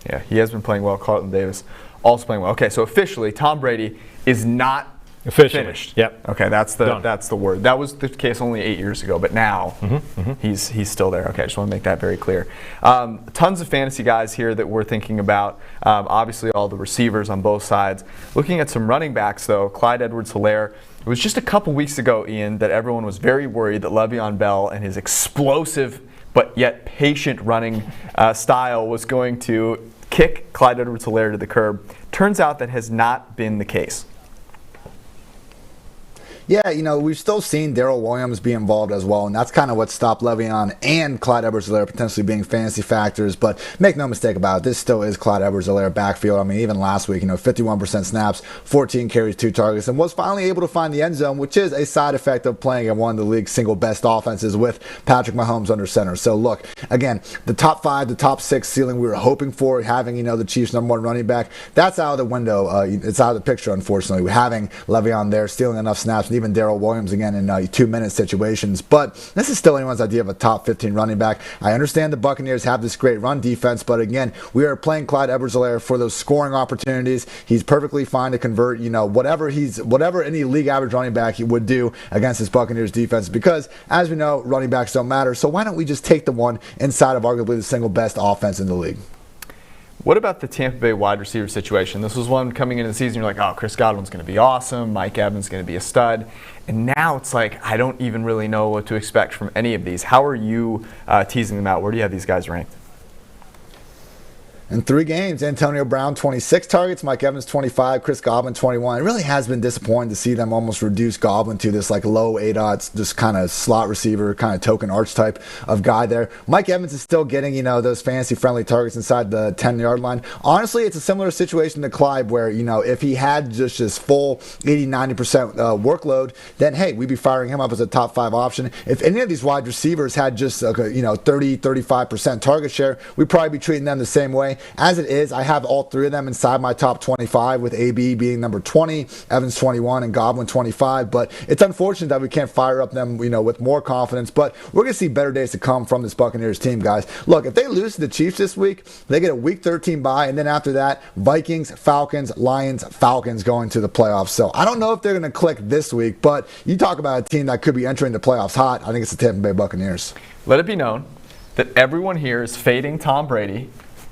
Yeah, he has been playing well. Carlton Davis also playing well. Okay, so officially, Tom Brady is not finished. Yep. Okay, that's the word. That was the case only 8 years ago, but now he's still there. Okay, I just want to make that very clear. Tons of fantasy guys here that we're thinking about. Obviously, all the receivers on both sides. Looking at some running backs, though, Clyde Edwards-Helaire. It was just a couple weeks ago, Ian, that everyone was very worried that Le'Veon Bell and his explosive but yet patient running style was going to kick Clyde Edwards-Helaire to the curb. Turns out that has not been the case. Yeah, we've still seen Darrell Williams be involved as well, and that's kind of what stopped Le'Veon and Clyde Edwards-Helaire potentially being fantasy factors. But make no mistake about it, this still is Clyde Edwards-Helaire backfield. I mean, even last week, 51% snaps, 14 carries, 2 targets, and was finally able to find the end zone, which is a side effect of playing in one of the league's single best offenses with Patrick Mahomes under center. So look, again, the top 5, the top 6 ceiling we were hoping for, having, the Chiefs' number 1 running back, that's out of the window. It's out of the picture, unfortunately. We're having Le'Veon there, stealing enough snaps, and even Darrell Williams again in 2-minute situations. But this is still anyone's idea of a top 15 running back. I understand the Buccaneers have this great run defense, but again, we are playing Clyde Edwards-Helaire for those scoring opportunities. He's perfectly fine to convert, whatever any league average running back he would do against this Buccaneers defense, because as we know, running backs don't matter. So why don't we just take the one inside of arguably the single best offense in the league? What about the Tampa Bay wide receiver situation? This was one coming into the season, you're like, oh, Chris Godwin's going to be awesome, Mike Evans going to be a stud. And now it's like, I don't even really know what to expect from any of these. How are you teasing them out? Where do you have these guys ranked? In 3 games, Antonio Brown 26 targets, Mike Evans 25, Chris Godwin 21. It really has been disappointing to see them almost reduce Godwin to this like low ADOTs, just kind of slot receiver, kind of token arch type of guy there. Mike Evans is still getting, those fantasy friendly targets inside the 10-yard line. Honestly, it's a similar situation to Clyde where, if he had just his full 80-90% workload, then hey, we'd be firing him up as a top 5 option. If any of these wide receivers had just 30-35% target share, we'd probably be treating them the same way. As it is, I have all 3 of them inside my top 25, with AB being number 20, Evans 21, and Godwin 25. But it's unfortunate that we can't fire up them, with more confidence. But we're going to see better days to come from this Buccaneers team, guys. Look, if they lose to the Chiefs this week, they get a Week 13 bye, and then after that, Vikings, Falcons, Lions, Falcons going to the playoffs. So I don't know if they're going to click this week, but you talk about a team that could be entering the playoffs hot. I think it's the Tampa Bay Buccaneers. Let it be known that everyone here is fading Tom Brady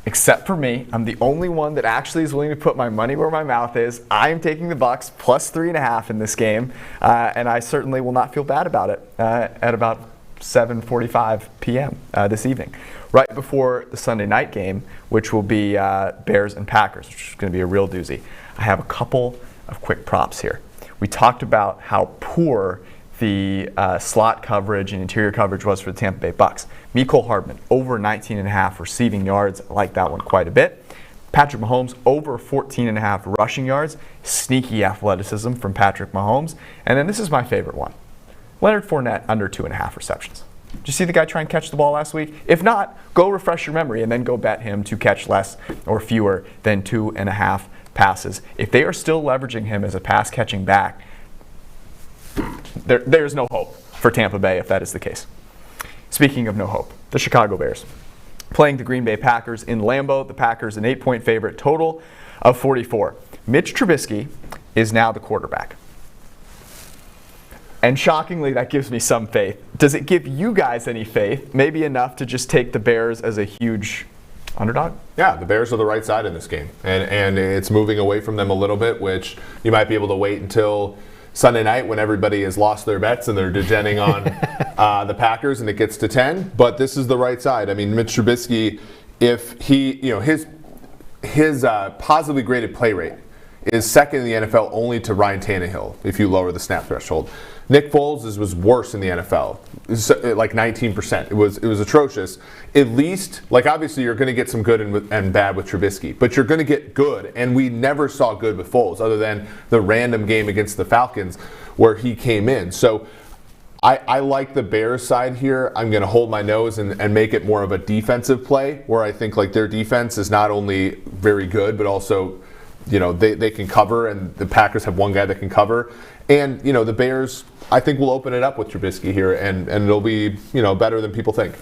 except for me. I'm the only one that actually is willing to put my money where my mouth is. I am taking the Bucs plus 3.5 in this game, and I certainly will not feel bad about it at about 7:45 p.m. This evening, right before the Sunday night game, which will be Bears and Packers, which is going to be a real doozy. I have a couple of quick props here. We talked about how poor the slot coverage and interior coverage was for the Tampa Bay Bucs. Mecole Hardman, over 19.5 receiving yards. I like that one quite a bit. Patrick Mahomes, over 14.5 rushing yards. Sneaky athleticism from Patrick Mahomes. And then this is my favorite one. Leonard Fournette, under 2.5 receptions. Did you see the guy try and catch the ball last week? If not, go refresh your memory and then go bet him to catch less or fewer than 2.5 passes. If they are still leveraging him as a pass-catching back, there's no hope for Tampa Bay if that is the case. Speaking of no hope, the Chicago Bears playing the Green Bay Packers in Lambeau. The Packers an 8-point favorite, total of 44. Mitch Trubisky is now the quarterback. And shockingly, that gives me some faith. Does it give you guys any faith? Maybe enough to just take the Bears as a huge underdog? Yeah, the Bears are the right side in this game. And it's moving away from them a little bit, which you might be able to wait until Sunday night when everybody has lost their bets and they're degenerating on the Packers and it gets to 10. But this is the right side. I mean, Mitch Trubisky, if he, his positively graded play rate is second in the NFL only to Ryan Tannehill if you lower the snap threshold. Nick Foles was worse in the NFL, like 19%. It was atrocious. At least, obviously you're going to get some good and bad with Trubisky, but you're going to get good, and we never saw good with Foles other than the random game against the Falcons where he came in. So I like the Bears side here. I'm going to hold my nose and make it more of a defensive play where I think their defense is not only very good, but also they can cover, and the Packers have one guy that can cover. And, the Bears, I think, will open it up with Trubisky here, and it'll be, better than people think.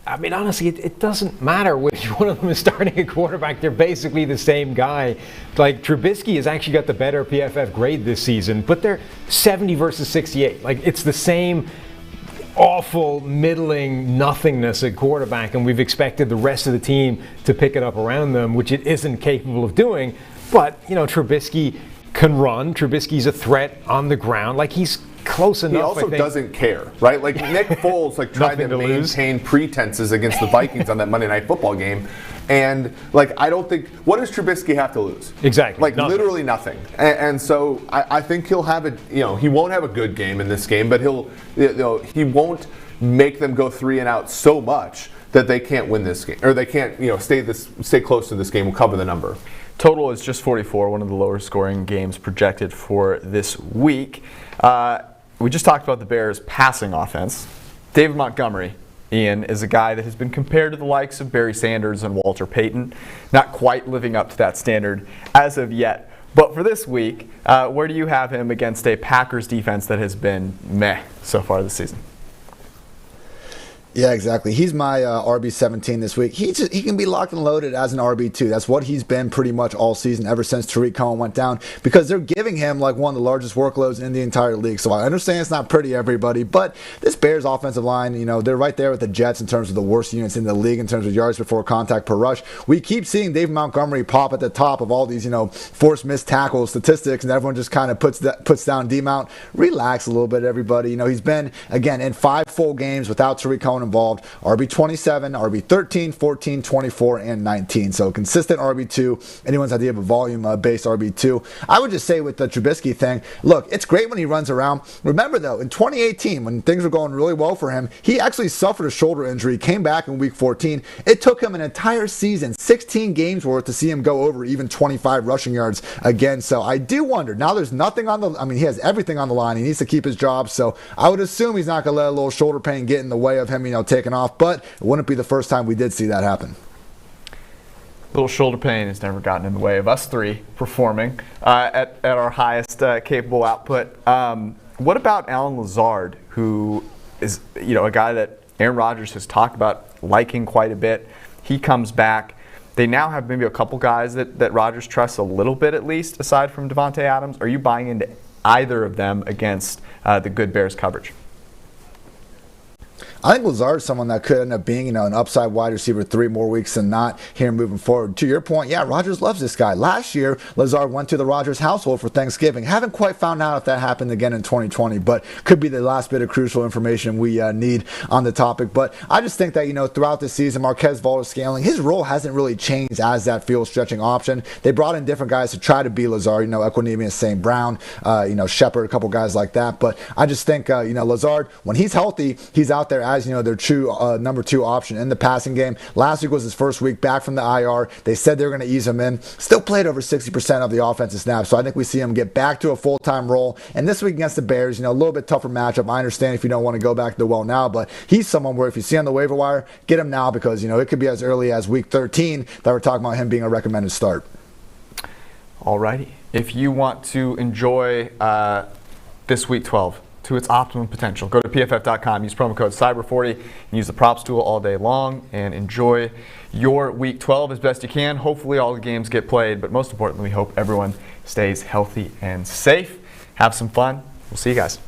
I mean, honestly, it doesn't matter which one of them is starting a quarterback. They're basically the same guy. Trubisky has actually got the better PFF grade this season, but they're 70 versus 68. It's the same awful, middling nothingness at quarterback, and we've expected the rest of the team to pick it up around them, which it isn't capable of doing. But, Trubisky can run. Trubisky's a threat on the ground. He's close enough. He also doesn't care, right? Nick Foles tried to maintain pretenses against the Vikings on that Monday Night Football game. And, I don't think, what does Trubisky have to lose? Exactly. Nothing. Literally nothing. And so I think he'll have he won't have a good game in this game, but he won't make them go 3 and out so much that they can't win this game, or they can't, stay close to this game. We'll cover the number. Total is just 44, one of the lower scoring games projected for this week. We just talked about the Bears' passing offense. David Montgomery, Ian, is a guy that has been compared to the likes of Barry Sanders and Walter Payton. Not quite living up to that standard as of yet. But for this week, where do you have him against a Packers defense that has been meh so far this season? Yeah, exactly. He's my RB17 this week. He can be locked and loaded as an RB2. That's what he's been pretty much all season ever since Tariq Cohen went down, because they're giving him one of the largest workloads in the entire league. So I understand it's not pretty, everybody, but this Bears offensive line, they're right there with the Jets in terms of the worst units in the league in terms of yards before contact per rush. We keep seeing David Montgomery pop at the top of all these, forced missed tackle statistics, and everyone just kind of puts down D-Mount. Relax a little bit, everybody. He's been, again, in 5 full games without Tariq Cohen involved. RB27, RB13, 14, 24, and 19. So consistent RB2. Anyone's idea of a volume-based RB2. I would just say with the Trubisky thing, look, it's great when he runs around. Remember, though, in 2018, when things were going really well for him, he actually suffered a shoulder injury, came back in week 14. It took him an entire season, 16 games worth, to see him go over even 25 rushing yards again. So I do wonder. Now there's nothing on he has everything on the line. He needs to keep his job. So I would assume he's not going to let a little shoulder pain get in the way of him, taking off. But it wouldn't be the first time we did see that happen. Little shoulder pain has never gotten in the way of us three performing at our highest capable output. What about Alan Lazard, who is a guy that Aaron Rodgers has talked about liking quite a bit? He comes back. They now have maybe a couple guys that Rodgers trusts a little bit, at least, aside from Devontae Adams. Are you buying into either of them against the good Bears coverage? I think Lazard is someone that could end up being, an upside wide receiver 3 more weeks than not here moving forward. To your point, yeah, Rodgers loves this guy. Last year, Lazard went to the Rodgers household for Thanksgiving. Haven't quite found out if that happened again in 2020, but could be the last bit of crucial information we need on the topic. But I just think that, throughout the season, Marquez Valdes-Scantling, his role hasn't really changed as that field stretching option. They brought in different guys to try to be Lazard, Equanimeous St. Brown, Shepard, a couple guys like that. But I just think, Lazard, when he's healthy, he's out there as, their true number 2 option in the passing game. Last week was his first week back from the IR. They said they were going to ease him in. Still played over 60% of the offensive snaps. So I think we see him get back to a full-time role. And this week against the Bears, a little bit tougher matchup. I understand if you don't want to go back to the well now, but he's someone where if you see on the waiver wire, get him now because, it could be as early as week 13 that we're talking about him being a recommended start. Alrighty. If you want to enjoy this week 12 to its optimum potential, go to pff.com, use promo code CYBER40, and use the props tool all day long, and enjoy your week 12 as best you can. Hopefully all the games get played, but most importantly, we hope everyone stays healthy and safe. Have some fun. We'll see you guys.